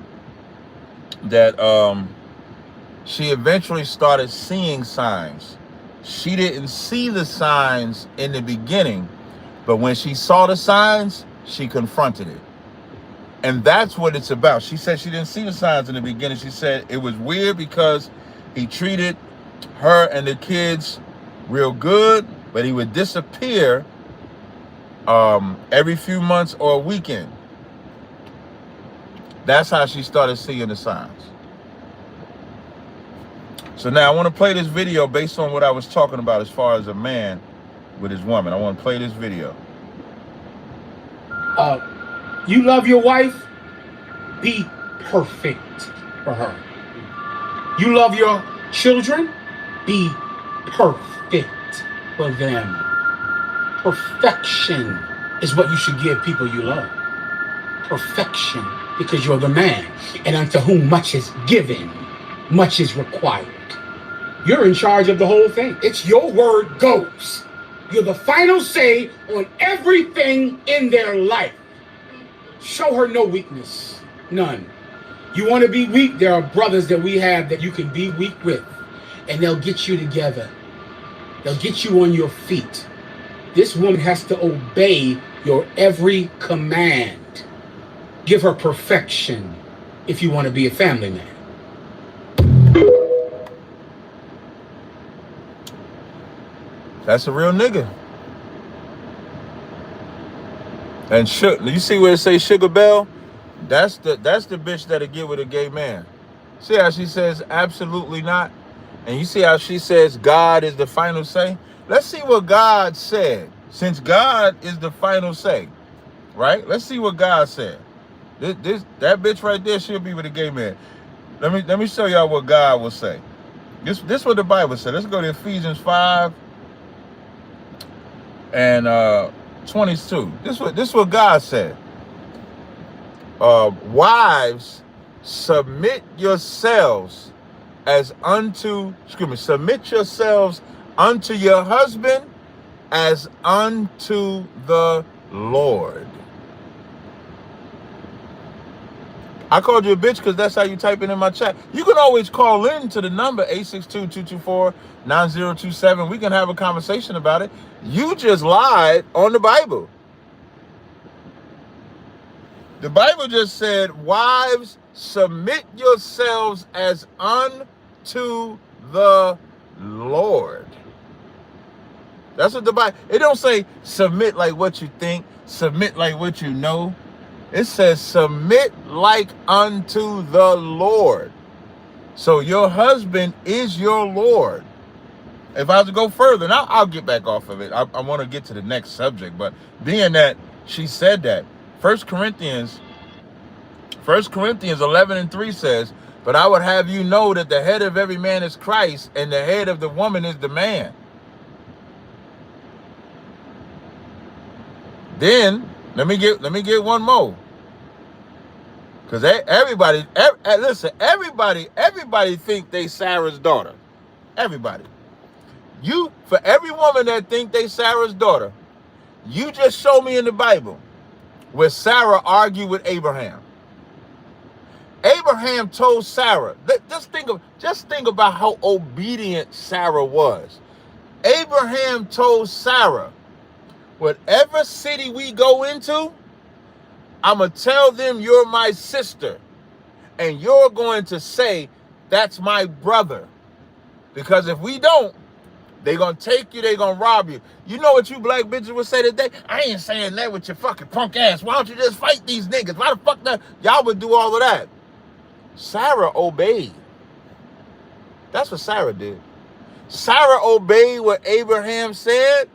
that she eventually started seeing signs. She didn't see the signs in the beginning, but when she saw the signs, she confronted it. And that's what it's about. She said she didn't see the signs in the beginning. She said it was weird because he treated her and the kids real good, but he would disappear every few months or a weekend. That's how she started seeing the signs. So now I want to play this video based on what I was talking about as far as a man with his woman. I want to play this video. You love your wife? Be perfect for her. You love your children? Be perfect for them. Perfection is what you should give people you love. Perfection, because you're the man. And unto whom much is given, much is required. You're in charge of the whole thing. It's your word goes. You're the final say on everything in their life. Show her no weakness. None. You want to be weak? There are brothers that we have that you can be weak with. And they'll get you together. They'll get you on your feet. This woman has to obey your every command. Give her perfection if you want to be a family man. That's a real nigga. And you see where it says Sugar Bell? That's the bitch that'll get with a gay man. See how she says absolutely not? And you see how she says God is the final say? Let's see what God said. Since God is the final say, right? Let's see what God said. That bitch right there, she'll be with a gay man. Let me show y'all what God will say. This what the Bible said. Let's go to Ephesians 5 and 22. This what God said. Wives, submit yourselves submit yourselves unto your husband as unto the Lord. I called you a bitch because that's how you type it in my chat. You can always call in to the number 862-224-9027. We can have a conversation about it. You just lied on the Bible. The Bible just said, wives, submit yourselves as unto the Lord. That's what the Bible, it don't say submit like what you think, submit like what you know. It says submit like unto the Lord. So your husband is your Lord. If I was to go further, now I'll get back off of it. I want to get to the next subject, but being that she said that, 1 Corinthians 11:3 says, but I would have you know that the head of every man is Christ, and the head of the woman is the man. Then let me get one more. Because everybody think they Sarah's daughter. Everybody. For every woman that think they Sarah's daughter, you just show me in the Bible where Sarah argued with Abraham. Abraham told Sarah, just think about how obedient Sarah was. Abraham told Sarah, whatever city we go into, I'm going to tell them you're my sister, and you're going to say, that's my brother. Because if we don't, they're going to take you, they're going to rob you. You know what you black bitches would say today? I ain't saying that with your fucking punk ass. Why don't you just fight these niggas? Why the fuck that? Y'all would do all of that. Sarah obeyed. That's what Sarah did. Sarah obeyed what Abraham said,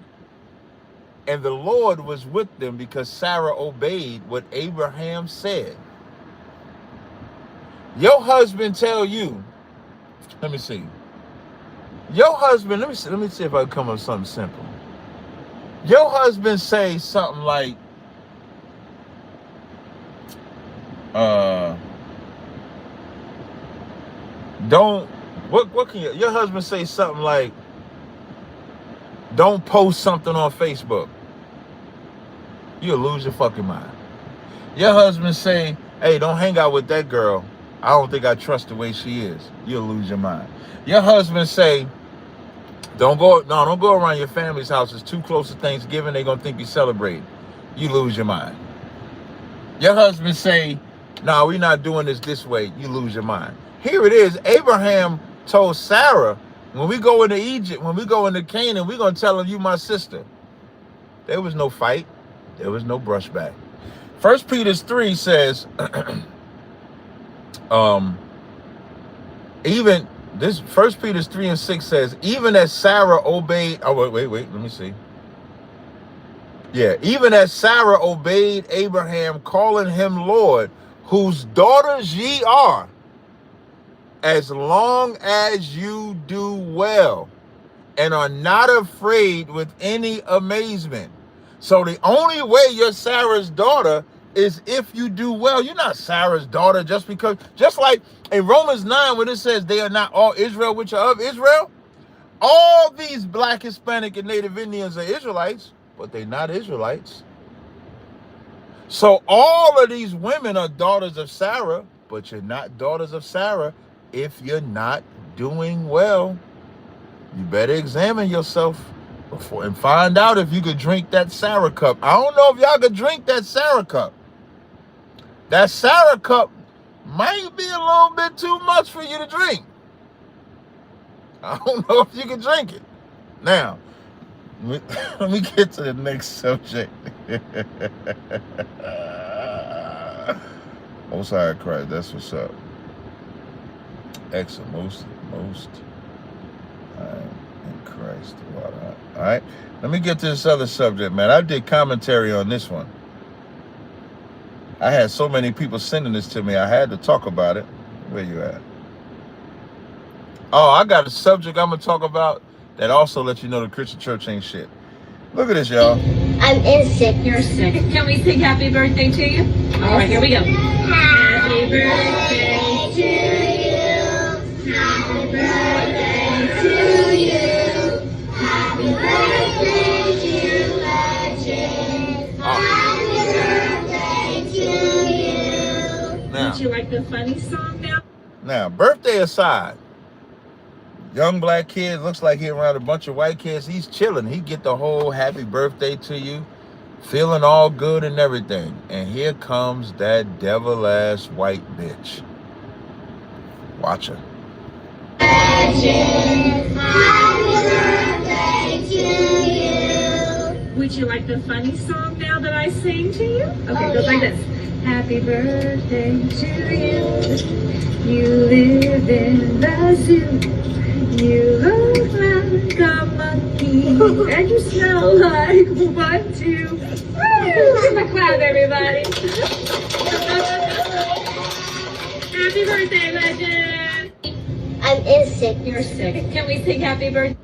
and the Lord was with them because Sarah obeyed what Abraham said. Your husband tell you, let me see. Your husband, let me see if I can come up with something simple. Your husband say something like, what can your husband say something like, don't post something on Facebook. You'll lose your fucking mind. Your husband say, hey, don't hang out with that girl. I don't think I trust the way she is. You'll lose your mind. Your husband say, don't go around your family's house. It's too close to Thanksgiving. They're going to think you celebrate. You lose your mind. Your husband say, no, we're not doing this way. You lose your mind. Here it is. Abraham told Sarah, when we go into Egypt, when we go into Canaan, we're going to tell them you my sister. There was no fight. There was no brushback. 1 Peter 3 says, even this 1 Peter 3:6 says, even as Sarah obeyed, wait, let me see. Yeah, even as Sarah obeyed Abraham, calling him Lord, whose daughters ye are, as long as you do well and are not afraid with any amazement. So the only way you're Sarah's daughter is if you do well. You're not Sarah's daughter just like in Romans 9, when it says they are not all Israel which are of Israel. All these black, Hispanic, and Native Indians are Israelites, but they're not Israelites. So all of these women are daughters of Sarah, but you're not daughters of Sarah if you're not doing well. You better examine yourself before and find out if you could drink that Sarah cup. I don't know if y'all could drink that Sarah cup. That Sarah cup might be a little bit too much for you to drink. I don't know if you can drink it. Now, let me get to the next subject. Most High Christ, that's what's up. Excellent, most in Christ. All right, let me get to this other subject, man. I did commentary on this one. I had so many people sending this to me, I had to talk about it. Where you at? Oh, I got a subject I'm going to talk about that also lets you know the Christian church ain't shit. Look at this, y'all. I'm sick. You're sick. Can we sing happy birthday to you? All right, here we go. Happy birthday to you. Happy birthday to you. Happy birthday to Legend. Happy birthday to you. Now, would you like the funny song now? Now, birthday aside, young black kid looks like he around a bunch of white kids. He's chilling. He get the whole happy birthday to you. feeling all good and everything. And here comes that devil-ass white bitch. Watch her. Would you like the funny song now that I sing to you? Okay, it goes like this. Happy birthday to you. You live in the zoo. You look like a monkey. And you smell like one, two. Woo! Give a clap, everybody. Happy birthday, legend. I'm sick. You're sick. Can we sing happy birthday?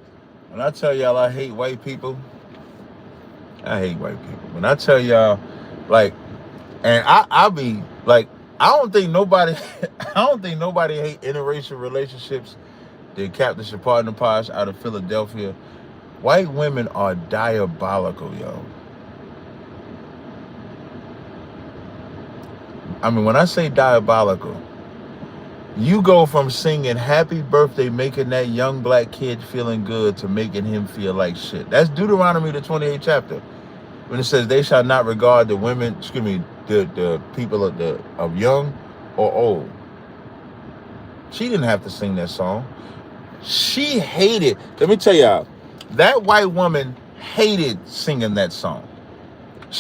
When I tell y'all I hate white people, I hate white people. When I tell y'all, like, and I be like, I don't think nobody hate interracial relationships than Captain Shepard and Posh out of Philadelphia. White women are diabolical, yo. I mean, when I say diabolical, you go from singing happy birthday, making that young black kid feeling good, to making him feel like shit. That's Deuteronomy, the 28th chapter. When it says they shall not regard the women, the people of young or old. She didn't have to sing that song. She hated, let me tell y'all, that white woman hated singing that song.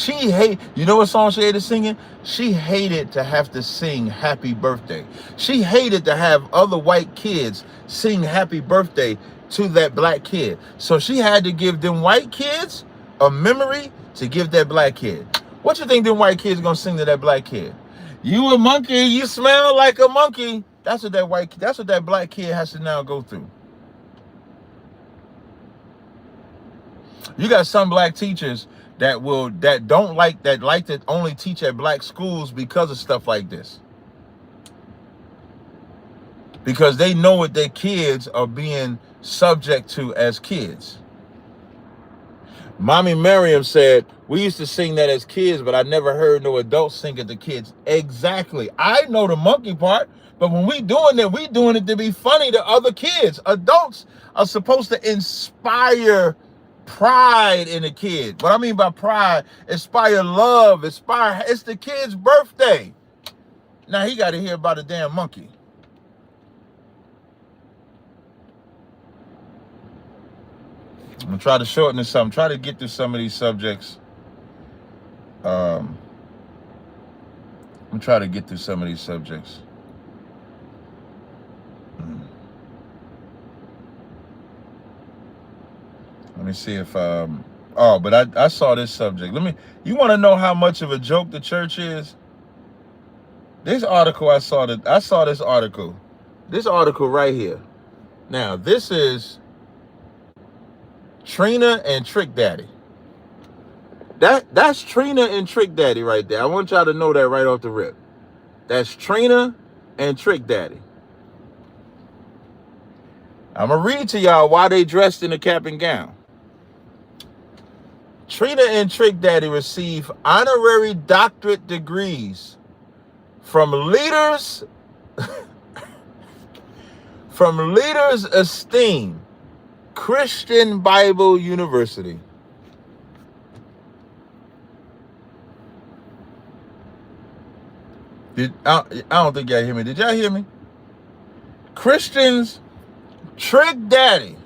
You know what song she hated singing? She hated to have to sing happy birthday. She hated to have other white kids sing happy birthday to that black kid. So she had to give them white kids a memory to give that black kid. What you think them white kids gonna sing to that black kid? You a monkey, you smell like a monkey. That's what that black kid has to now go through. You got some black teachers that like to only teach at black schools because of stuff like this. Because they know what their kids are being subject to as kids. Mommy Miriam said, we used to sing that as kids, but I never heard no adults sing it to kids. Exactly. I know the monkey part, but when we doing it to be funny to other kids. Adults are supposed to inspire pride in a kid. What I mean by pride, inspire love, it's the kid's birthday. Now he got to hear about a damn monkey. I'm gonna try to shorten this up. Try to get through some of these subjects. I'm trying to get through some of these subjects. Let me see if but I saw this subject. You want to know how much of a joke the church is? This article I saw this article. This article right here. Now, this is Trina and Trick Daddy. That's Trina and Trick Daddy right there. I want y'all to know that right off the rip. That's Trina and Trick Daddy. I'm gonna read to y'all why they dressed in a cap and gown. Trina and Trick Daddy receive honorary doctorate degrees from leaders esteem Christian Bible University. I don't think y'all hear me. Did y'all hear me? Christians, Trick Daddy.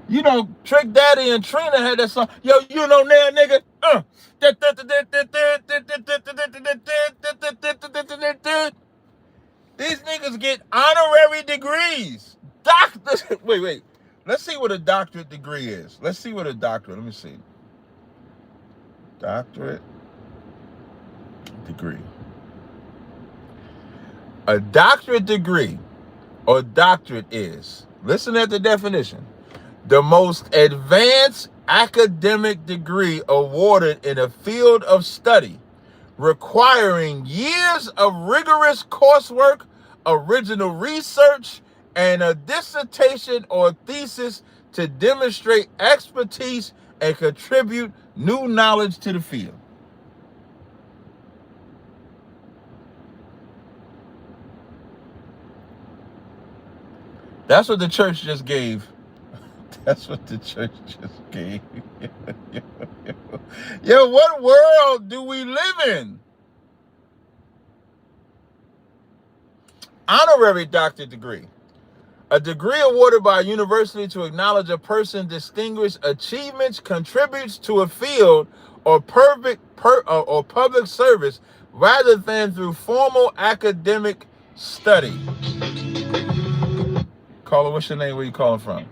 You know, Trick Daddy and Trina had that song. Yo, you know now, nigga. These niggas get honorary degrees. Doctors. Wait. Let's see what a doctorate degree is. Let me see. Doctorate degree. A doctorate degree or doctorate is, listen at the definition, the most advanced academic degree awarded in a field of study requiring years of rigorous coursework, original research, and a dissertation or thesis to demonstrate expertise and contribute new knowledge to the field. That's what the church just gave That's what the church just gave. Yo, what world do we live in? Honorary doctorate degree. A degree awarded by a university to acknowledge a person's distinguished achievements, contributes to a field or public service rather than through formal academic study. Caller, what's your name? Where you calling from?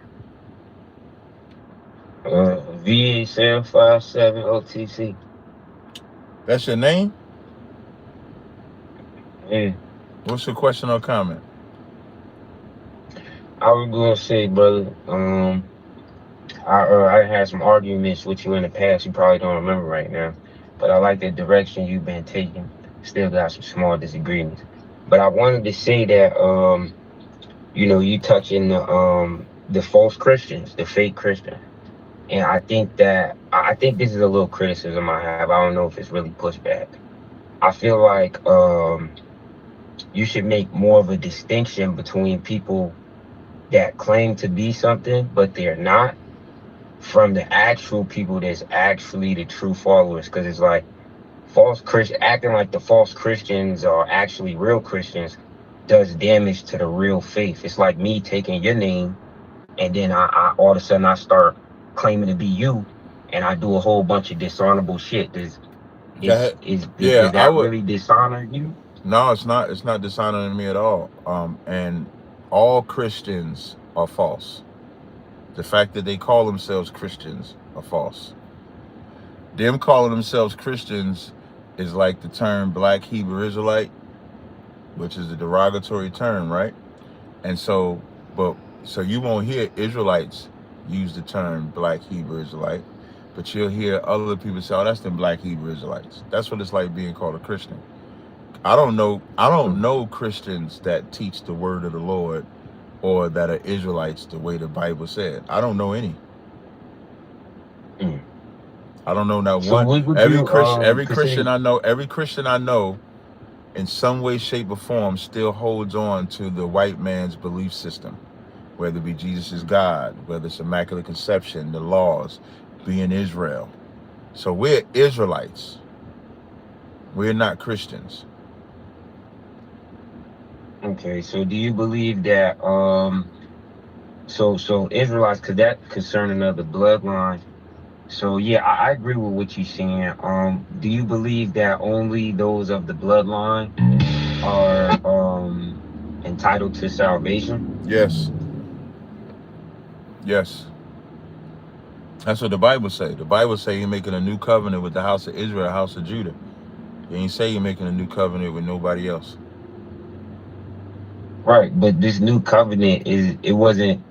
VA757 OTC. That's your name? Yeah. What's your question or comment? I was gonna say, brother, I had some arguments with you in the past. You probably don't remember right now, but I like the direction you've been taking. Still got some small disagreements, but I wanted to say that you touch in the false Christians, the fake Christian. And I think this is a little criticism I have. I don't know if it's really pushback. I feel like you should make more of a distinction between people that claim to be something, but they're not, from the actual people that's actually the true followers. Because it's like acting like the false Christians are actually real Christians does damage to the real faith. It's like me taking your name, and then I all of a sudden I start claiming to be you, and I do a whole bunch of dishonorable shit. Does that really dishonor you? No, it's not. It's not dishonoring me at all. And all Christians are false. The fact that they call themselves Christians are false. Them calling themselves Christians is like the term Black Hebrew Israelite, which is a derogatory term, right? And so you won't hear Israelites use the term Black Hebrew Israelite, but you'll hear other people say, "Oh, that's them Black Hebrew Israelites." That's what it's like being called a Christian. I don't know Christians that teach the word of the Lord or that are Israelites the way the Bible said. I don't know any. I don't know not one. Every Christian I know in some way, shape, or form still holds on to the white man's belief system, whether it be Jesus is God, whether it's Immaculate Conception, the laws, being Israel. So we're Israelites. We're not Christians. Okay, so do you believe that so Israelites, because that concerning of the bloodline? So yeah, I agree with what you're saying. Do you believe that only those of the bloodline are entitled to salvation? Yes. That's what the Bible say. The Bible say you're making a new covenant with the house of Israel, the house of Judah. You ain't say you're making a new covenant with nobody else. Right, but this new covenant it wasn't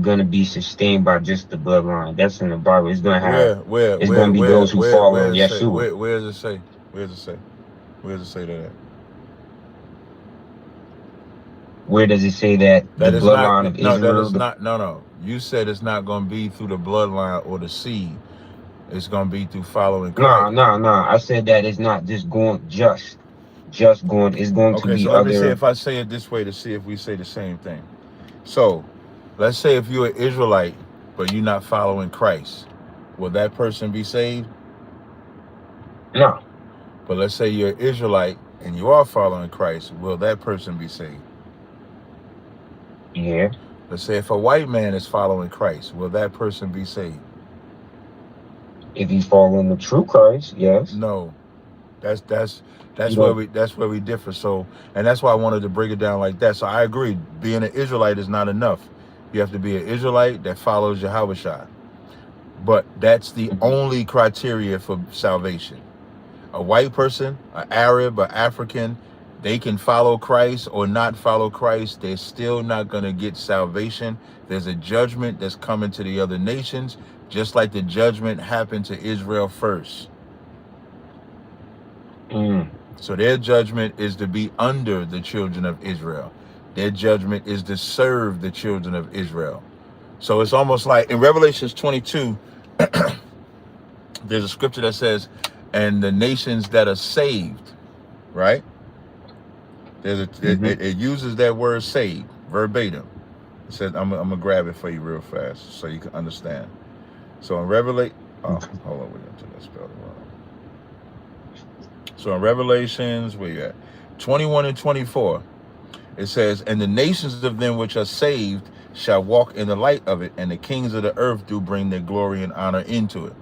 going to be sustained by just the bloodline. That's in the Bible. It's going to have it's going to be those who follow Yeshua. Where does it say? Where does it say that? Where does it say that the bloodline of Israel? No, that is not. No. You said it's not going to be through the bloodline or the seed. It's going to be through following Christ. No. I said that it's not just going just going. It's going to be Okay, so let me see if I say it this way to see if we say the same thing. So, let's say if you're an Israelite, but you're not following Christ, will that person be saved? No. But let's say you're an Israelite and you are following Christ, will that person be saved? Yeah. Let's say if a white man is following Christ, will that person be saved? If he's following the true Christ, yes. No. That's where we differ. So, and that's why I wanted to break it down like that. So I agree, being an Israelite is not enough. You have to be an Israelite that follows Yahushua. But that's the only criteria for salvation. A white person, an Arab, or African, they can follow Christ or not follow Christ. They're still not going to get salvation. There's a judgment that's coming to the other nations, just like the judgment happened to Israel first. So their judgment is to be under the children of Israel. Their judgment is to serve the children of Israel. So it's almost like in Revelations 22, there's a scripture that says, and the nations that are saved, right? It uses that word saved verbatim. It says, I'm gonna grab it for you real fast so you can understand. So in Revelation, hold on, we're gonna do that spell wrong. So in Revelations, where you at? 21 and 24, it says, and the nations of them which are saved shall walk in the light of it, and the kings of the earth do bring their glory and honor into it.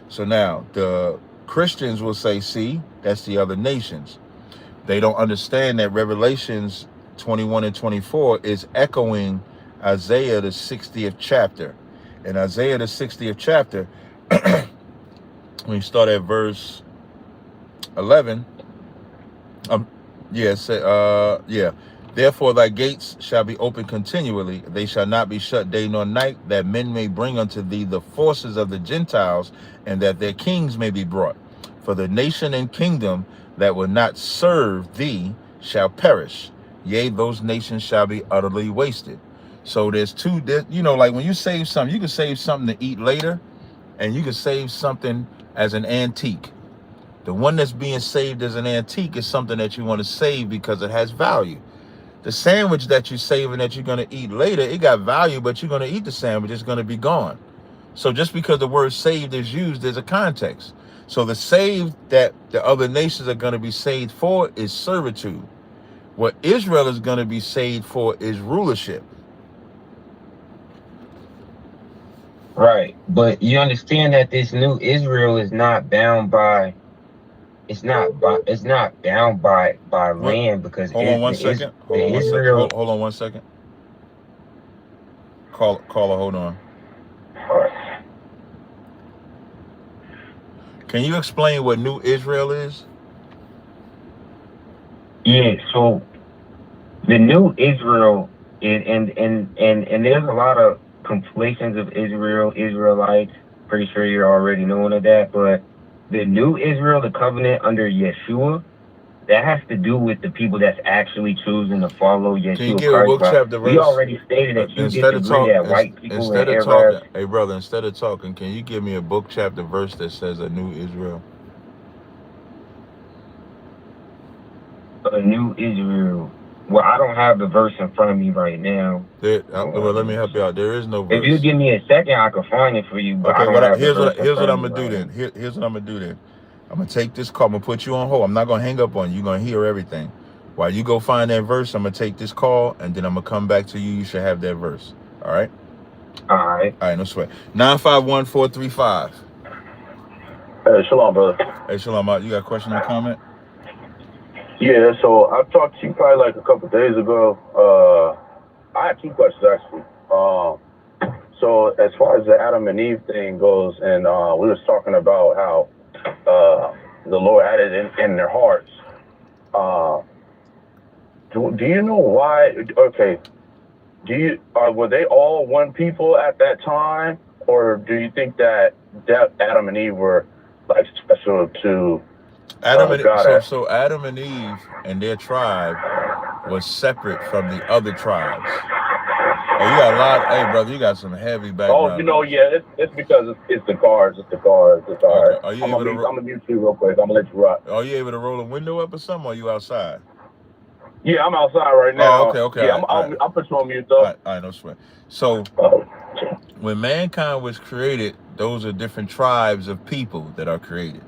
So now the Christians will say, see, that's the other nations. They don't understand that Revelations 21 and 24 is echoing Isaiah the 60th chapter. In Isaiah the 60th chapter, when you start at verse 11, therefore thy gates shall be open continually, they shall not be shut day nor night, that men may bring unto thee the forces of the Gentiles, and that their kings may be brought. For the nation and kingdom that will not serve thee shall perish. Yea, those nations shall be utterly wasted. So there's two, like when you save something, you can save something to eat later, and you can save something as an antique. The one that's being saved as an antique is something that you want to save because it has value. The sandwich that you're saving that you're going to eat later, it got value, but you're going to eat the sandwich, it's going to be gone. So just because the word saved is used, there's a context. So the saved that the other nations are going to be saved for is servitude. What Israel is going to be saved for is rulership. Right, but you understand that this new Israel is not bound by, bound by land, because hold on one second. Hold on one second. Caller, hold on. All right. Can you explain what New Israel is? Yeah, so the new Israel is, and there's a lot of conflations of Israel, Israelites. Pretty sure you're already knowing of that, but the new Israel, the covenant under Yeshua, that has to do with the people that's actually choosing to follow Yeshua. Can you give a book, chapter, verse? We already stated that you disagree that white people and Arabs. Hey brother, instead of talking, can you give me a book, chapter, verse that says a new Israel? A new Israel. Well, I don't have the verse in front of me right now. Well, let me help you out. There is no verse. If you give me a second, I can find it for you. But okay, here's what I'm gonna do then. Here's what I'm gonna do then. I'm gonna take this call. I'm gonna put you on hold. I'm not gonna hang up on you. You're gonna hear everything. While you go find that verse, I'm gonna take this call, and then I'm gonna come back to you. You should have that verse. All right? All right. All right, no sweat. 951-435. Hey, shalom, brother. Hey, shalom. You got a question or comment? Yeah, so I talked to you probably like a couple of days ago. I had two questions, actually. So as far as the Adam and Eve thing goes, and we was talking about how the Lord had it in their hearts. Do you know why? Okay, were they all one people at that time, or do you think that Adam and Eve were like special to Adam and God? So Adam and Eve and their tribe was separate from the other tribes. Oh, you got a lot. Hey, brother, you got some heavy background. Oh, yeah, it's because it's the cars. It's the cars. It's all right. Are you I'm gonna mute you real quick. I'm gonna let you rock. Are you able to roll a window up or something? Or are you outside? Yeah, I'm outside right now. Oh, okay. Yeah, I'll put you on mute though. All right, no sweat. So when mankind was created, those are different tribes of people that are created.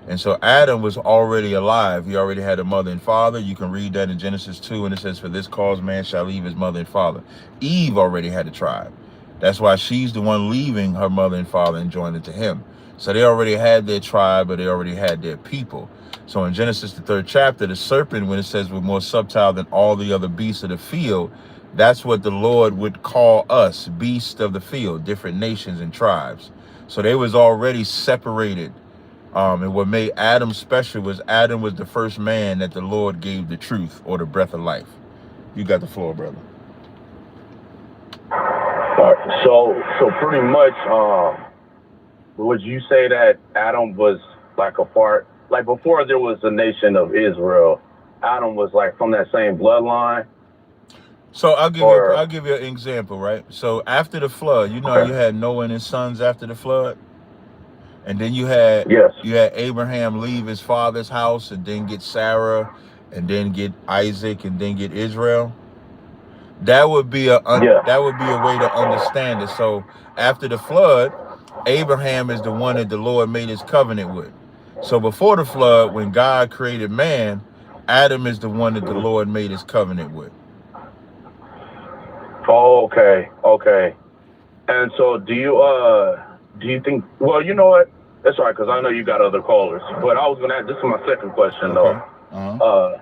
And so Adam was already alive. He already had a mother and father. You can read that in Genesis 2, and it says, for this cause man shall leave his mother and father. Eve already had a tribe. That's why she's the one leaving her mother and father and joining to him. So they already had their tribe, but they already had their people. So in Genesis, the 3rd chapter, the serpent, when it says we're more subtle than all the other beasts of the field, that's what the Lord would call us, beasts of the field, different nations and tribes. So they was already separated. And what made Adam special was Adam was the first man that the Lord gave the truth or the breath of life. You got the floor, brother. All right, so pretty much, would you say that Adam was like a part, like before there was a nation of Israel, Adam was like from that same bloodline? So I'll give you an example, right? So after the flood, you had Noah and his sons after the flood. And then you had Abraham leave his father's house and then get Sarah and then get Isaac and then get Israel. That would be a way to understand it. So after the flood, Abraham is the one that the Lord made his covenant with. So before the flood, when God created man, Adam is the one that the Lord made his covenant with. Oh, okay. And so do you think, well, you know what? That's all right, because I know you got other callers. But I was going to ask, this is my second question, though. Uh-huh.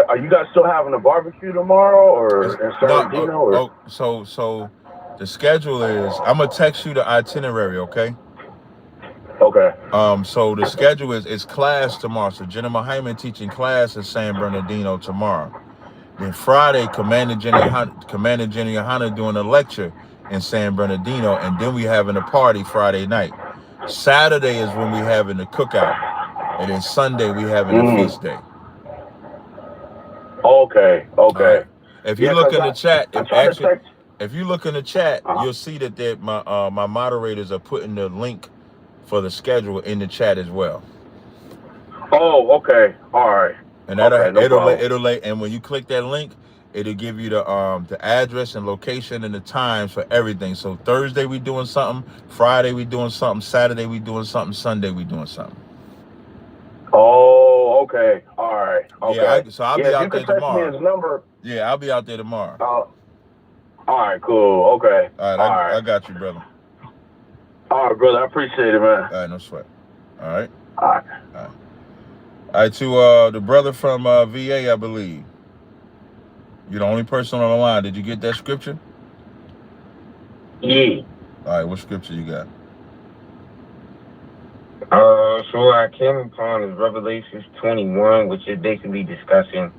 Are you guys still having a barbecue tomorrow or in San Bernardino? So the schedule is, I'm going to text you the itinerary, okay? Okay. So the schedule is class tomorrow. So Jenna Hyman teaching class in San Bernardino tomorrow. Then Friday, Commander Jenny Hanna doing a lecture in San Bernardino, and then we having a party Friday night. Saturday is when we having the cookout, and then Sunday we having the feast day. Okay. Right. If you look in the chat, if you look in the chat, you'll see that my moderators are putting the link for the schedule in the chat as well. Oh, okay. All right. And it'll and when you click that link, it'll give you the address and location and the times for everything. So Thursday we doing something, Friday we doing something, Saturday we doing something, Sunday we doing something. Oh, okay. All right. Okay. Yeah, so I'll be out there tomorrow. Me his number. Yeah, I'll be out there tomorrow. All right, cool. Okay. All right, I got you, brother. All right, brother. I appreciate it, man. All right, no sweat. All right. All right. All right, to the brother from VA, I believe. You're the only person on the line. Did you get that scripture? Yeah. All right, what scripture you got? So I came upon is Revelations 21, which is basically discussing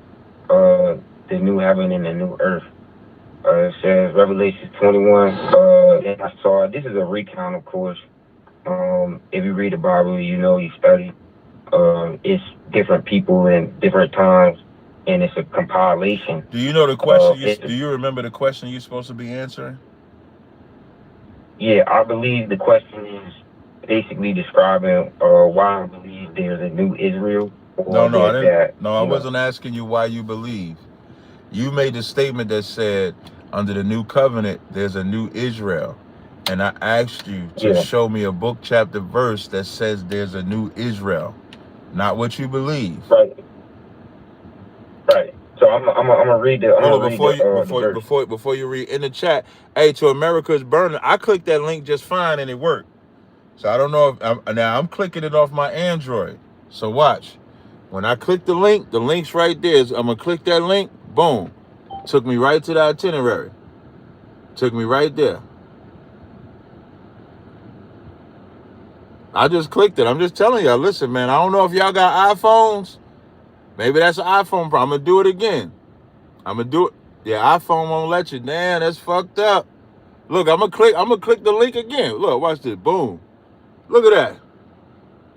the new heaven and the new earth. It says Revelations 21, and I saw, this is a recount, of course. If you read the Bible, you study. It's different people in different times, and it's a compilation. Do you know the question? Do you remember the question you're supposed to be answering? Yeah, I believe the question is basically describing why I believe there's a new Israel. I wasn't asking you why you believe. You made a statement that said under the new covenant, there's a new Israel. And I asked you to show me a book, chapter, verse that says there's a new Israel. Not what you believe. Right. So I'm gonna read the. Before you read in the chat, hey, to America's Burning, I clicked that link just fine and it worked. So I don't know if I'm clicking it off my Android. So watch. When I click the link's right there. I'm gonna click that link. Boom. Took me right to the itinerary. Took me right there. I just clicked it. I'm just telling y'all, listen, man, I don't know if y'all got iPhones. Maybe that's an iPhone problem. I'm going to do it again. I'm going to do it. Yeah, iPhone won't let you. Damn, that's fucked up. Look, I'm going to click the link again. Look, watch this. Boom. Look at that.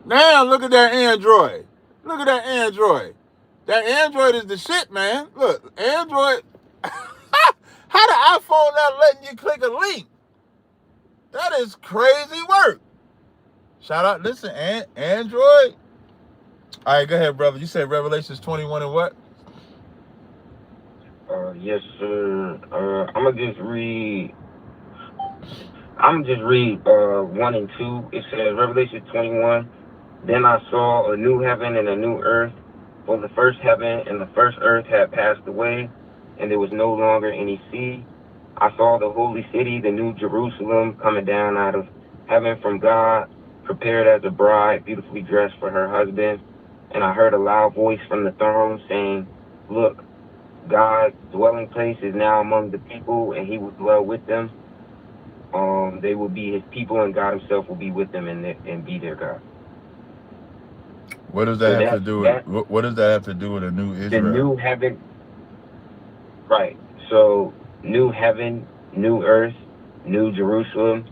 Now, look at that Android. Look at that Android. That Android is the shit, man. Look, Android. How the iPhone not letting you click a link? That is crazy work. Shout out, listen, Android. All right, go ahead, brother. You said Revelations 21 and what? Yes, sir. I'm gonna just read 1 and 2. It says Revelation 21. Then I saw a new heaven and a new earth, for the first heaven and the first earth had passed away, and there was no longer any sea. I saw the holy city, the new Jerusalem, coming down out of heaven from God, prepared as a bride, beautifully dressed for her husband. And I heard a loud voice from the throne saying, "Look, God's dwelling place is now among the people, and he will dwell with them. They will be his people, and God himself will be with them and be their God." What does that have to do with? What does that have to do with a new Israel? The new heaven, right? So new heaven, new earth, new Jerusalem.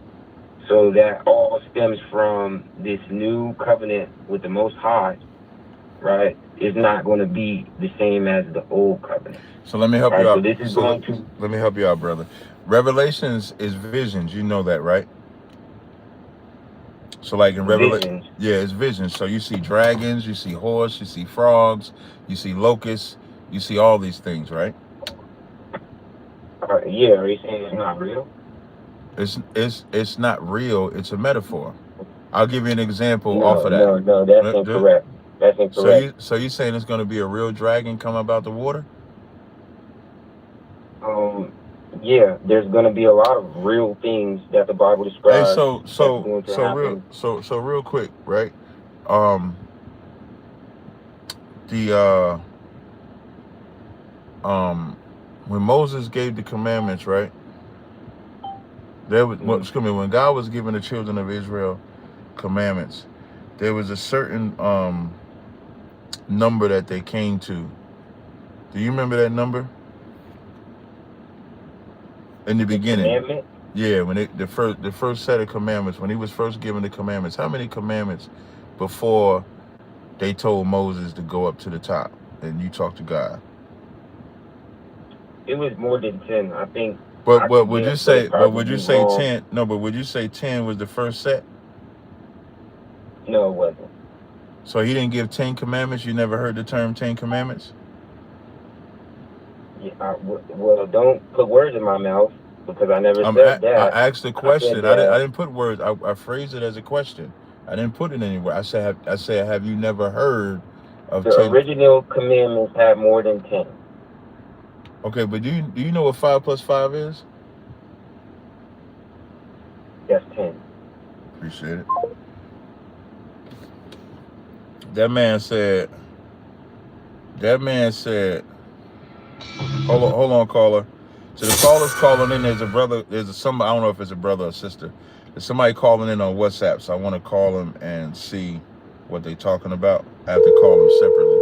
So that all stems from this new covenant with the Most High, right? It's not going to be the same as the old covenant. So let me help you out. So this is going to. Let me help you out, brother. Revelations is visions. You know that, right? So like in Revelation, yeah, it's visions. So you see dragons, you see horse, you see frogs, you see locusts, you see all these things, right? Yeah, are you saying it's not real? It's not real. It's a metaphor. I'll give you an example off of that. No, that's incorrect. That's incorrect. So you saying it's going to be a real dragon come up out the water? Yeah, there's going to be a lot of real things that the Bible describes. Hey, so real quick, right? When Moses gave the commandments, right? When God was giving the children of Israel commandments, there was a certain number that they came to. Do you remember that number? In the beginning. Yeah, when the first set of commandments, when he was first given the commandments, how many commandments before they told Moses to go up to the top and you talk to God? It was more than 10, I think. But would you say 10? No, but would you say 10 was the first set? No, it wasn't. So he didn't give 10 commandments? You never heard the term 10 commandments? Yeah, well, don't put words in my mouth because I never said that. I asked a question. I didn't put words. I phrased it as a question. I didn't put it anywhere. I said, have you never heard of the 10? Original commandments had more than 10. Okay, but do you know what 5 plus 5 is? That's 10. Appreciate it. That man said, hold on, caller. So the caller's calling in. There's somebody, I don't know if it's a brother or sister. There's somebody calling in on WhatsApp, so I want to call them and see what they're talking about. I have to call them separately.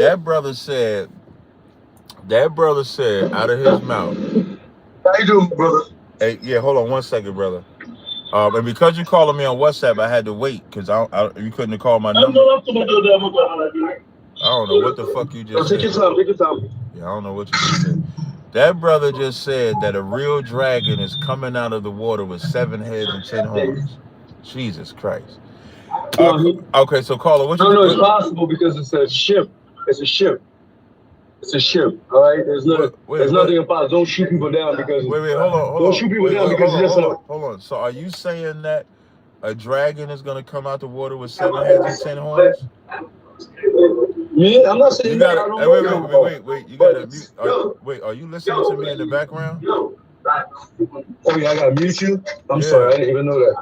That brother said out of his mouth. How you doing, brother? Hey, yeah, hold on 1 second, brother. And because you're calling me on WhatsApp, I had to wait because you couldn't have called my number. I don't know what the fuck you just said. Take your time. Yeah, I don't know what you just said. That brother just said that a real dragon is coming out of the water with 7 heads and 10 horns. Jesus Christ. Okay, so caller, what you No, it's possible because it's a ship. It's a ship. It's a ship, all right? There's nothing impossible. Don't shoot people down because... Wait, hold on. Don't shoot people down because it's just Hold on. So are you saying that a dragon is going to come out the water with 7 heads and 10 horns? Me? I'm not saying that. Wait. You got to mute. Wait, are you listening to me in the background? Oh, yeah, I got to mute you? I'm sorry. I didn't even know that.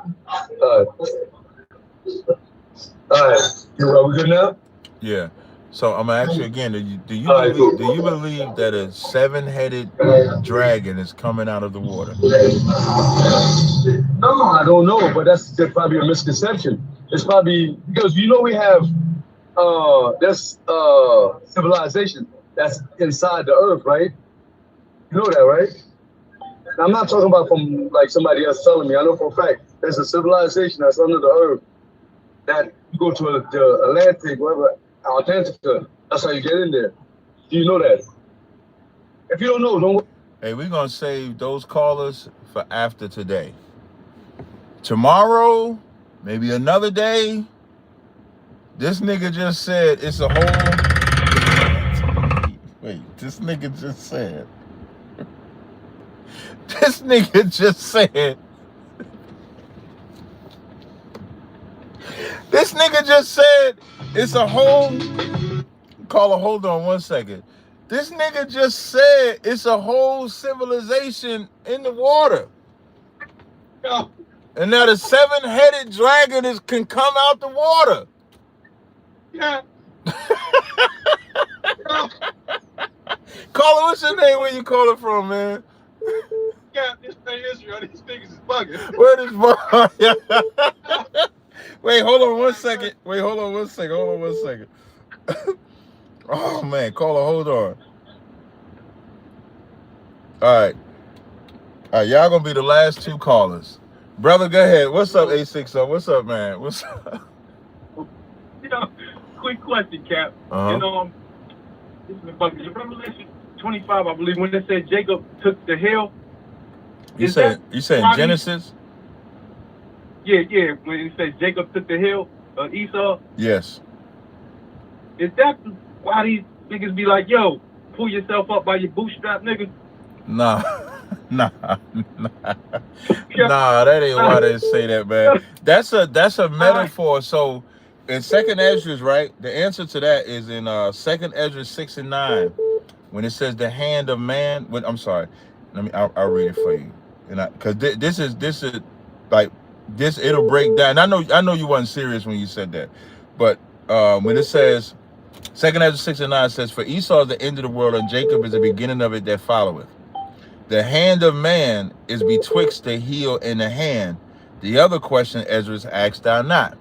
All right. Are we good now? Yeah. So I'm gonna ask you again. Do you believe that a 7-headed dragon is coming out of the water? No, I don't know, but that's probably a misconception. It's probably because we have civilization that's inside the earth, right? You know that, right? Now, I'm not talking about from like somebody else telling me. I know for a fact there's a civilization that's under the earth that you go to the Atlantic, whatever. Antarctica. That's how you get in there. Do you know that? If you don't know, don't. Hey, we're gonna save those callers for after today. Tomorrow, maybe another day. This nigga just said it's a whole. Wait, this nigga just said. This nigga just said. This nigga just said it's a whole... Caller, hold on 1 second. This nigga just said it's a whole civilization in the water. No. And now the 7-headed dragon can come out the water. Yeah. Caller, what's your name? Where you calling from, man? Yeah, this thing is Israel. These niggas is bugging. Where is Wait, hold on 1 second. Hold on 1 second. Oh, man. Caller, hold on. All right. Y'all going to be the last 2 callers. Brother, go ahead. What's up, A60? What's up, man? What's up? Quick question, Cap. This is funny. In Revelation 25, I believe, when it said Jacob took the hill. You saying Genesis? Yeah. When it says Jacob took the hill, Esau. Yes. Is that why these niggas be like, yo, pull yourself up by your bootstrap, nigga? Nah, nah, that ain't why they say that, man. That's a metaphor. So in Second Ezra, right? The answer to that is in Second Ezra 6 and 9, when it says the hand of man. I'm sorry, I'll read it for you, and because this is like this, it'll break down. I know you wasn't serious when you said that, but when it says Second Ezra 6 and 9 says, for Esau is the end of the world, and Jacob is the beginning of it that followeth. The hand of man is betwixt the heel and the hand. The other question Ezra asked thou not.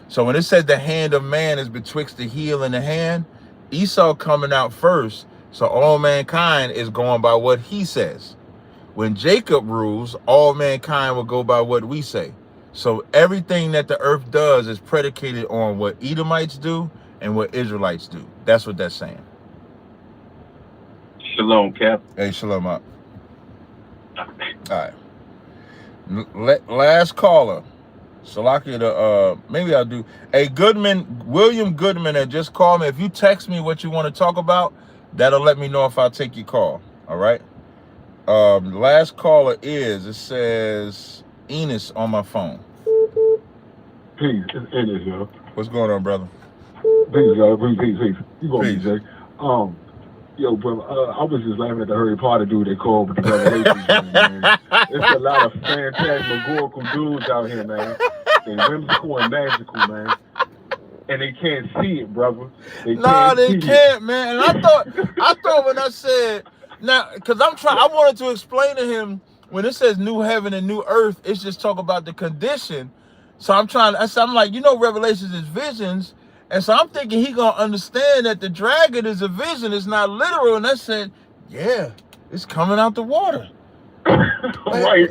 So when it says the hand of man is betwixt the heel and the hand, Esau coming out first. So all mankind is going by what he says. When Jacob rules, all mankind will go by what we say. So everything that the earth does is predicated on what Edomites do and what Israelites do. That's what that's saying. Shalom, Cap. Hey, shalom up. All right. Last caller. Salakia, maybe I'll do. Hey, William Goodman had just called me. If you text me what you want to talk about, that'll let me know if I'll take your call. All right. Last caller it says Enos on my phone. Peace. It's Enos, yo. What's going on, brother? Peace, yo. Peace. You go, Jay. Yo, bro, I was just laughing at the Harry Potter dude they called with the Revelations, man. It's a lot of phantasmagorical dudes out here, man. They're whimsical and magical, man. And they can't see it, brother. They can't, man. And I thought when I said, now, because I wanted to explain to him, when it says new heaven and new earth, it's just talk about the condition. So I'm like, Revelations is visions. And so I'm thinking he gonna understand that the dragon is a vision, it's not literal. And I said, yeah, it's coming out the water. Right.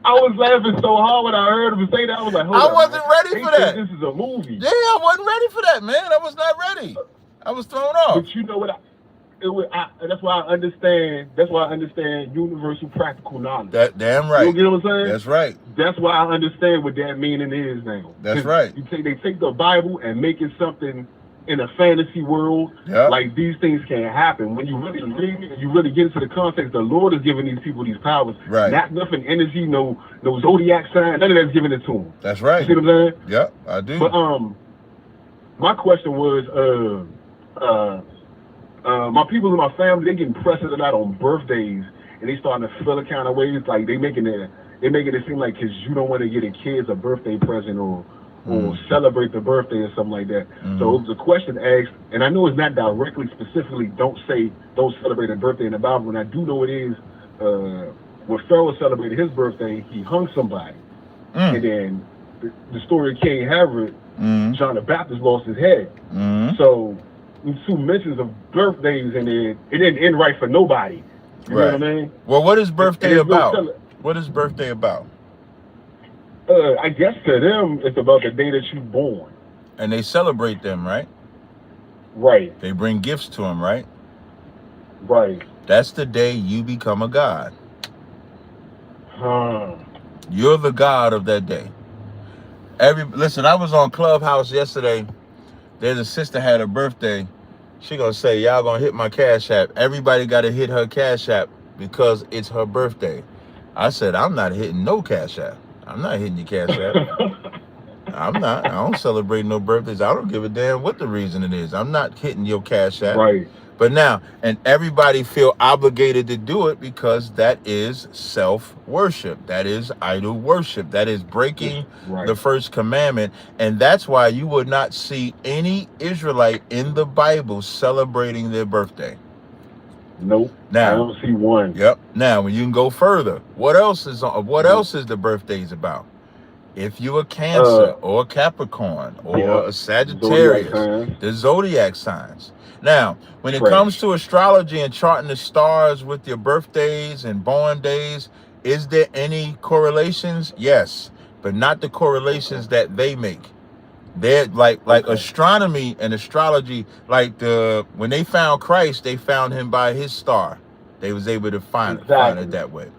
I was laughing so hard when I heard him say that. I was like, I wasn't ready for that. This is a movie. Yeah, I wasn't ready for that, man. I was not ready. I was thrown off. But you know what? That's why I understand. That's why I understand universal practical knowledge. Damn right. You get what I'm saying? That's right. That's why I understand what that meaning is now. That's right. They take the Bible and make it something in a fantasy world. Yep. Like these things can't happen. When you really read it and you really get into the context, the Lord is giving these people these powers. Right. Not nothing energy, no zodiac sign, none of that's giving it to them. That's right. You see what I'm saying? Yep, I do. But my question was, my people in my family, they getting pressed a lot on birthdays, and they starting to feel a kind of ways, like they making it seem like because you don't want to get a kids a birthday present or celebrate the birthday or something like that. So the question asked, and I know it's not directly specifically don't celebrate a birthday in the Bible, and I do know it is when Pharaoh celebrated his birthday, he hung somebody, and then the story of King Herod, John the Baptist lost his head. So two mentions of birthdays, and it didn't end right for nobody. You know what I mean? Well, what is birthday about? What is birthday about? I guess to them, it's about the day that you're born. And they celebrate them, right? Right. They bring gifts to them, right? Right. That's the day you become a god. You're the god of that day. Listen, I was on Clubhouse yesterday. There's a sister had her birthday. She gonna say, y'all gonna hit my Cash App. Everybody gotta hit her Cash App because it's her birthday. I said, I'm not hitting no Cash App. I'm not hitting your Cash App. I'm not. I don't celebrate no birthdays. I don't give a damn what the reason it is. I'm not hitting your Cash App. Right. But now, and everybody feel obligated to do it because that is self-worship. That is idol worship. That is breaking the first commandment. And that's why you would not see any Israelite in the Bible celebrating their birthday. Nope. Now, I don't see one. Yep. Now, when you can go further, what else is the birthdays about? If you're a Cancer or a Capricorn or a Sagittarius, the zodiac signs. Now, when it comes to astrology and charting the stars with your birthdays and born days, is there any correlations? Yes, but not the correlations that they make. They're like astronomy and astrology, like when they found Christ, they found him by his star. They was able to find it that way.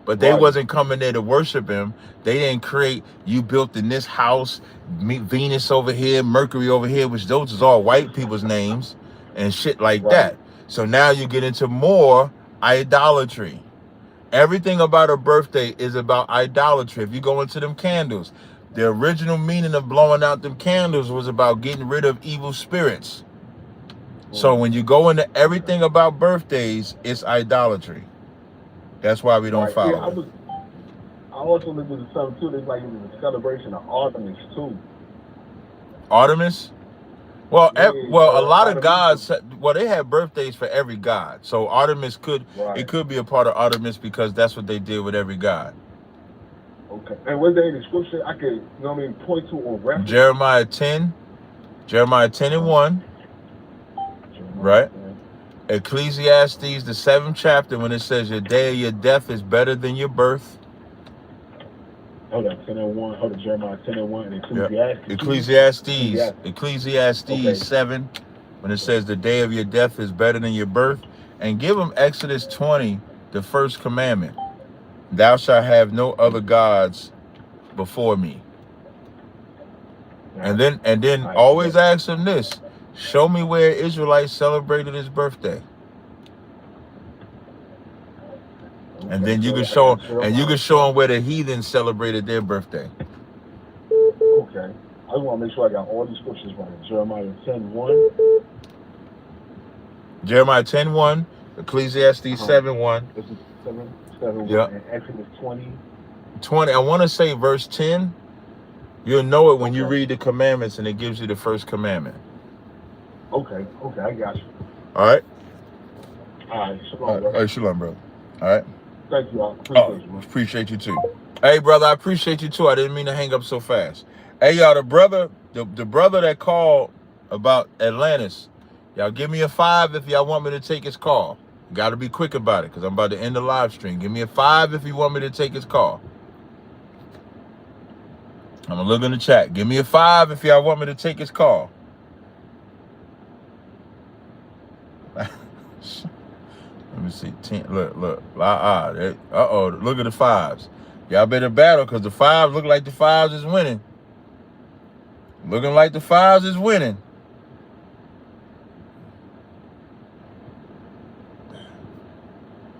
But they wasn't coming there to worship him. They didn't create, you built in this house, Venus over here, Mercury over here, which those is all white people's names and shit like that. So now you get into more idolatry. Everything about a birthday is about idolatry. If you go into them candles, the original meaning of blowing out them candles was about getting rid of evil spirits. So when you go into everything about birthdays, it's idolatry. That's why we don't follow it. I also live with something too. There's like it was a celebration of Artemis too. Artemis? Well, Yeah, a lot of gods. Well, they have birthdays for every god. So Artemis could be a part of Artemis because that's what they did with every god. Okay. And was there any scripture I could, point to or reference? Jeremiah 10 and 1. Right? Ecclesiastes, the 7th chapter, when it says your day of your death is better than your birth. Hold on, 10 and 1. Hold on, Jeremiah 10 and 1 and Ecclesiastes 7, when it says the day of your death is better than your birth. And give them Exodus 20, the first commandment. Thou shalt have no other gods before me. And then always ask them this. Show me where Israelites celebrated his birthday. And then you can show them where the heathens celebrated their birthday. Okay. I just want to make sure I got all these scriptures right. Jeremiah 10:1. Jeremiah 10:1, Ecclesiastes 7:1. 7:1. Yeah. And Exodus 20. 20. I want to say verse 10. You'll know it when you read the commandments and it gives you the first commandment. Okay, I got you. All right. All right, shalom, bro. All right, shalom, bro. All right. Thank you, all. Appreciate you too. Hey, brother, I appreciate you too. I didn't mean to hang up so fast. Hey, y'all, the brother that called about Atlantis, y'all give me a 5 if y'all want me to take his call. You got to be quick about it because I'm about to end the live stream. Give me a 5 if you want me to take his call. I'm going to look in the chat. Give me a 5 if y'all want me to take his call. Let me see. 10. Look. Uh-oh. Look at the 5s. Y'all better battle because the 5 look like the 5s is winning. Looking like the 5s is winning.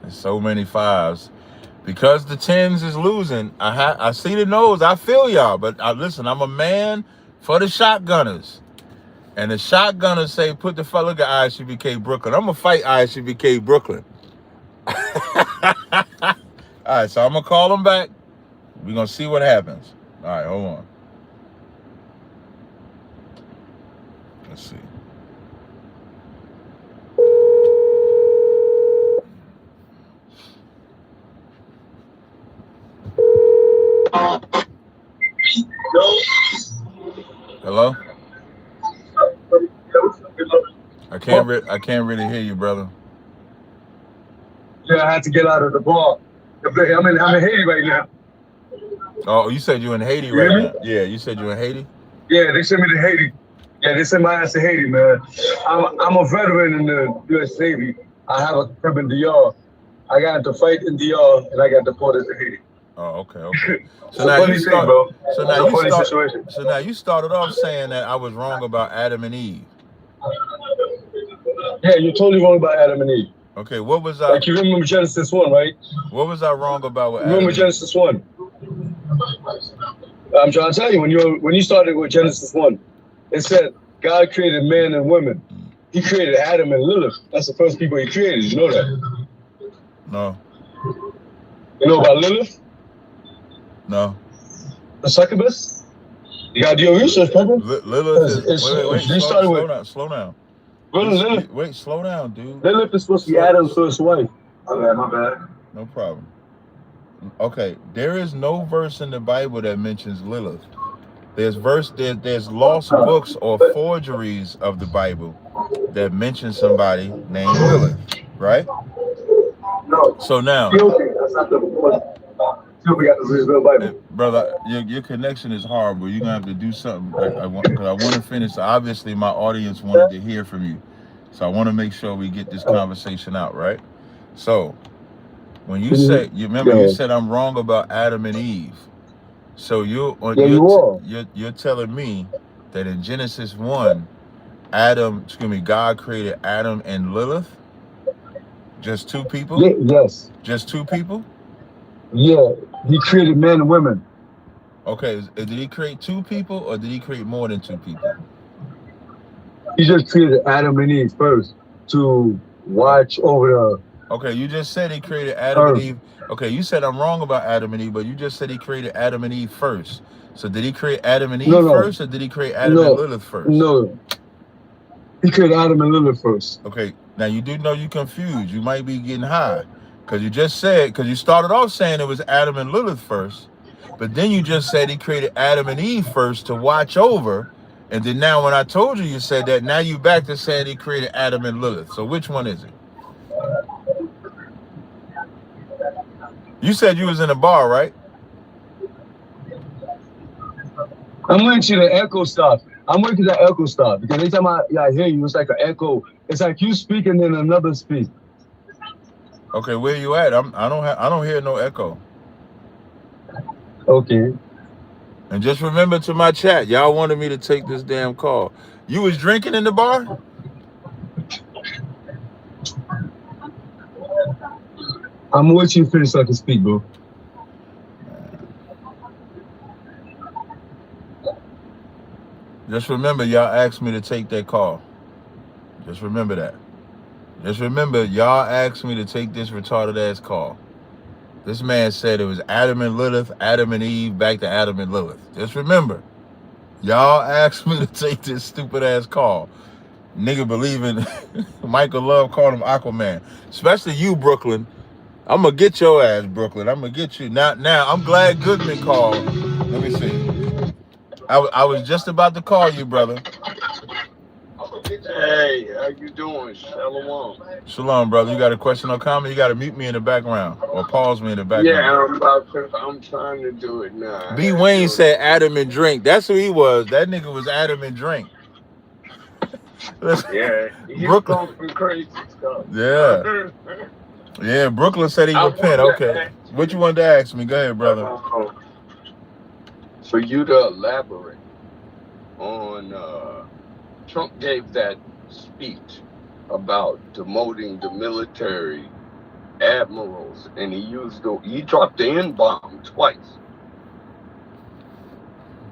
There's so many 5s. Because the 10s is losing, I see the nose. I feel y'all. But listen, I'm a man for the shotgunners. And the shotgunners say, put the fellow at ISUBK Brooklyn. I'm going to fight ISUBK Brooklyn. All right, so I'm going to call them back. We're going to see what happens. All right, hold on. Let's see. Hello? I can't really hear you, brother. Yeah, I had to get out of the bar. I'm in Haiti right now. Oh, you said you're in Haiti right now? Yeah, you said you're in Haiti? Yeah, they sent me to Haiti. Yeah, they sent my ass to Haiti, man. I'm a veteran in the U.S. Navy. I have a crib in DR. I got into fight in DR, and I got deported to Haiti. Oh, okay. So now you started off saying that I was wrong about Adam and Eve. Yeah, you're totally wrong about Adam and Eve. Okay, what was I? Like you remember Genesis 1, right? What was I wrong about with Adam? Remember Genesis 1? I'm trying to tell you, when you started with Genesis 1, it said God created man and women. He created Adam and Lilith. That's the first people he created. You know that? No. You know about Lilith? No. The succubus? You gotta do your research, Pepper. Lilith is slow down. Wait, slow down, dude. Lilith is supposed to be Adam's first wife. Okay, my bad. No problem. Okay, there is no verse in the Bible that mentions Lilith. There's lost books or forgeries of the Bible that mention somebody named Lilith, right? No. So now, that's not the real Bible. Brother, your connection is horrible. You're gonna have to do something. Because I want to finish. Obviously, my audience wanted to hear from you, so I want to make sure we get this conversation out, right? So, when you said, you said I'm wrong about Adam and Eve. So you're telling me that in Genesis 1, God created Adam and Lilith? Just two people? Yeah, yes. Just two people? Yeah, he created men and women. Okay, did he create two people or did he create more than two people? He just created Adam and Eve first to watch over the. Okay, you just said he created Adam and Eve. Okay, you said I'm wrong about Adam and Eve, but you just said he created Adam and Eve first. So did he create Adam and Eve first, or did he create Adam and Lilith first? No. He created Adam and Lilith first. Okay, now you do know you confused. You might be getting high. Because you just said, because you started off saying it was Adam and Lilith first, but then you just said he created Adam and Eve first to watch over. And then now when I told you you said that, now you back to saying he created Adam and Lilith. So which one is it? You said you was in a bar, right? I'm waiting to the echo stop. I'm waiting to the echo stop because every time I hear you, it's like an echo. It's like you speaking and another speak. Okay, where you at? I don't hear no echo. Okay. And just remember to my chat, y'all wanted me to take this damn call. You was drinking in the bar? I'm waiting to finish so I can speak, bro. Just remember, y'all asked me to take that call. Just remember that. Just remember, y'all asked me to take this retarded ass call. This man said it was Adam and Lilith, Adam and Eve, back to Adam and Lilith. Just remember, y'all asked me to take this stupid ass call. Nigga believing Michael Love called him Aquaman. Especially you, Brooklyn. I'm gonna get your ass, Brooklyn. I'm gonna get you. Now, I'm glad Goodman called. Let me see. I was just about to call you, brother. Hey, how you doing? Shalom. Shalom, brother. You got a question or comment? You got to mute me in the background or pause me in the background. Yeah, I'm trying to do it now. B. Wayne said Adam and Drink. That's who he was. That nigga was Adam and Drink. Yeah, he's Brooklyn. some crazy stuff. Yeah. Yeah, Brooklyn said he repent. Okay. What you wanted to ask me? Go ahead, brother. For you to elaborate on Trump gave that speech about demoting the military admirals, and he dropped the N-bomb twice.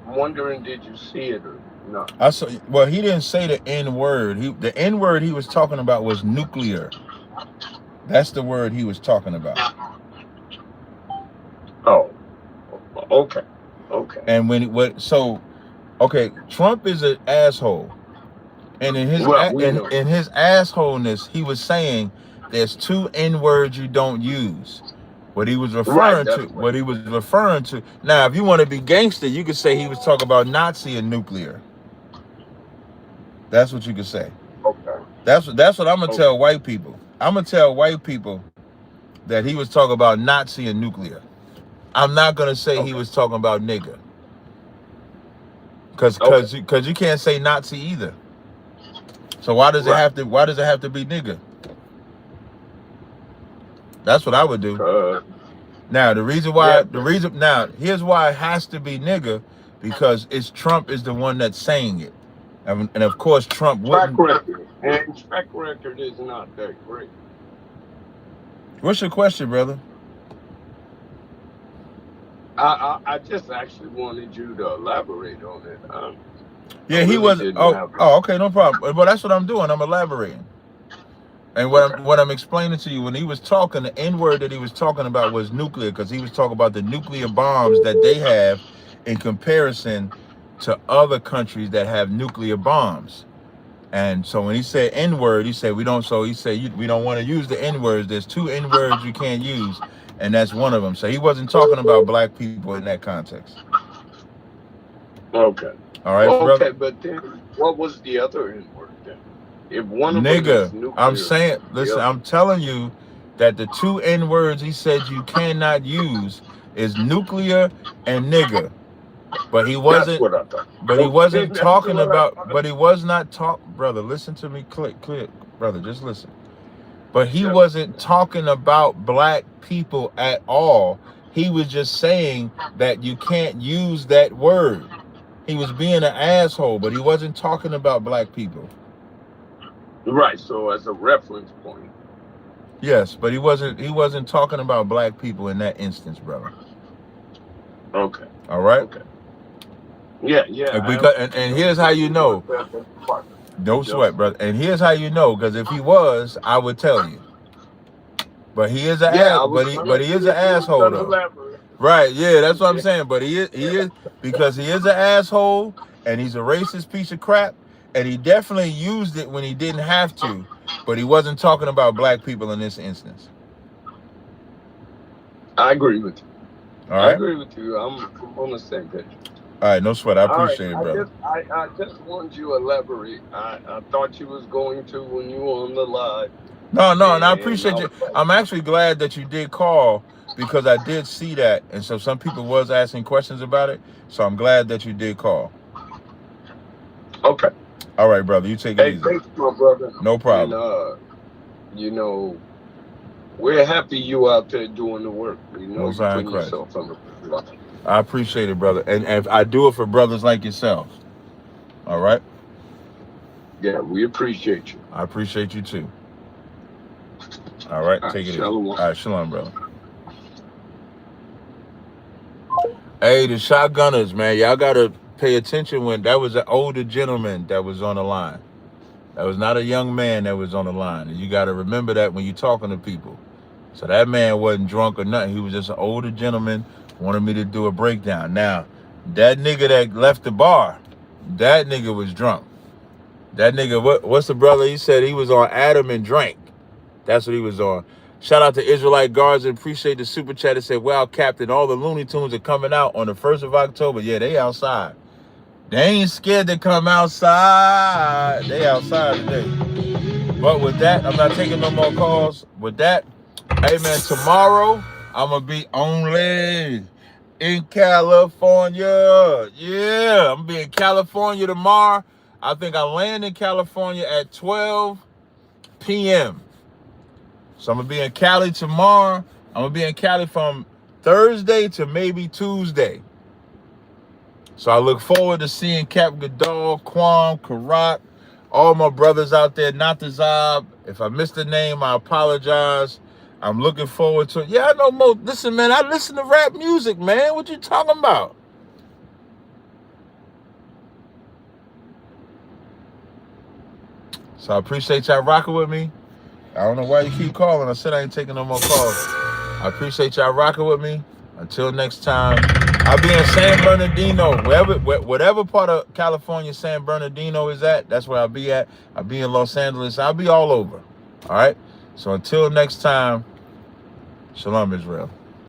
I'm wondering, did you see it or not? I saw. Well, he didn't say the N-word. The N-word he was talking about was nuclear. That's the word he was talking about. Oh, okay. And okay, Trump is an asshole. And in his in his assholeness, he was saying there's two N-words you don't use. What he was referring to. Now, if you want to be gangster, you could say he was talking about Nazi and nuclear. That's what you could say. Okay. That's what I'm gonna tell white people. I'm gonna tell white people that he was talking about Nazi and nuclear. I'm not gonna say he was talking about nigger. Cause you can't say Nazi either. So why does it have to be nigger? That's what I would do. Now here's why it has to be nigger, because Trump is the one that's saying it. And of course Trump wouldn't. Track record is not that great. What's your question, brother? I just actually wanted you to elaborate on it. Yeah, he wasn't. Okay, no problem. Well, that's what I'm doing. I'm elaborating. And what I'm explaining to you, when he was talking, the N-word that he was talking about was nuclear, because he was talking about the nuclear bombs that they have in comparison to other countries that have nuclear bombs. And so when he said N-word, he said we don't want to use the N-words. There's two N-words you can't use, and that's one of them. So he wasn't talking about black people in that context. Okay. All right, brother. Okay, but then what was the other N-word then? If one of nigga, them is nuclear, I'm saying, listen, I'm telling you that the two N-words he said you cannot use is nuclear and nigger. But he wasn't. That's what I thought. But he wasn't talking about. But he was not brother. Listen to me, clear, brother. Just listen. But he wasn't talking about black people at all. He was just saying that you can't use that word. He was being an asshole, but he wasn't talking about black people. Right. So as a reference point. Yes, but he wasn't talking about black people in that instance, brother. Okay. All right. Okay. Yeah. Because and here's how you know. No sweat, brother. And here's how you know, because if he was, I would tell you. But he is an but he is an asshole though. Right? Yeah, that's what I'm saying. But he is because he is an asshole and he's a racist piece of crap, and he definitely used it when he didn't have to. But he wasn't talking about black people in this instance. I agree with you. All right. I agree with you. I'm on the same page. All right, no sweat. I appreciate it, brother. I just wanted you to elaborate. I thought you was going to when you were on the live. No, and I appreciate you. I'm actually glad that you did call because I did see that, and so some people was asking questions about it. So I'm glad that you did call. Okay. All right, brother. You take it easy. Thanks, my brother. No problem. And, we're happy you out there doing the work. You're putting yourself on the block. I appreciate it, brother. And I do it for brothers like yourself. All right? Yeah, we appreciate you. I appreciate you too. All right, take it easy. All right, shalom, brother. Hey, the shotgunners, man, y'all got to pay attention when that was an older gentleman that was on the line. That was not a young man that was on the line. And you got to remember that when you're talking to people. So that man wasn't drunk or nothing. He was just an older gentleman, wanted me to do a breakdown. Now, that nigga that left the bar, that nigga was drunk. That nigga, what's the brother? He said he was on Adam and drank. That's what he was on. Shout out to Israelite Guards and appreciate the super chat. It said, wow, Captain, all the Looney Tunes are coming out on the 1st of October. Yeah, they outside. They ain't scared to come outside. They outside today. But with that, I'm not taking no more calls. With that, hey, man, tomorrow, I'm going to be only in California. Yeah, I'm going to be in California tomorrow. I think I land in California at 12 p.m. So I'm going to be in Cali tomorrow. I'm going to be in Cali from Thursday to maybe Tuesday. So I look forward to seeing Cap Gadol, Kwam, Karak, all my brothers out there, not the Zob. If I missed the name, I apologize. I'm looking forward to it. Yeah, I know, Mo. Listen, man, I listen to rap music, man. What you talking about? So I appreciate y'all rocking with me. I don't know why you keep calling. I said I ain't taking no more calls. I appreciate y'all rocking with me. Until next time, I'll be in San Bernardino. Whatever part of California San Bernardino is at, that's where I'll be at. I'll be in Los Angeles. I'll be all over. All right? So until next time, Shalom, Israel.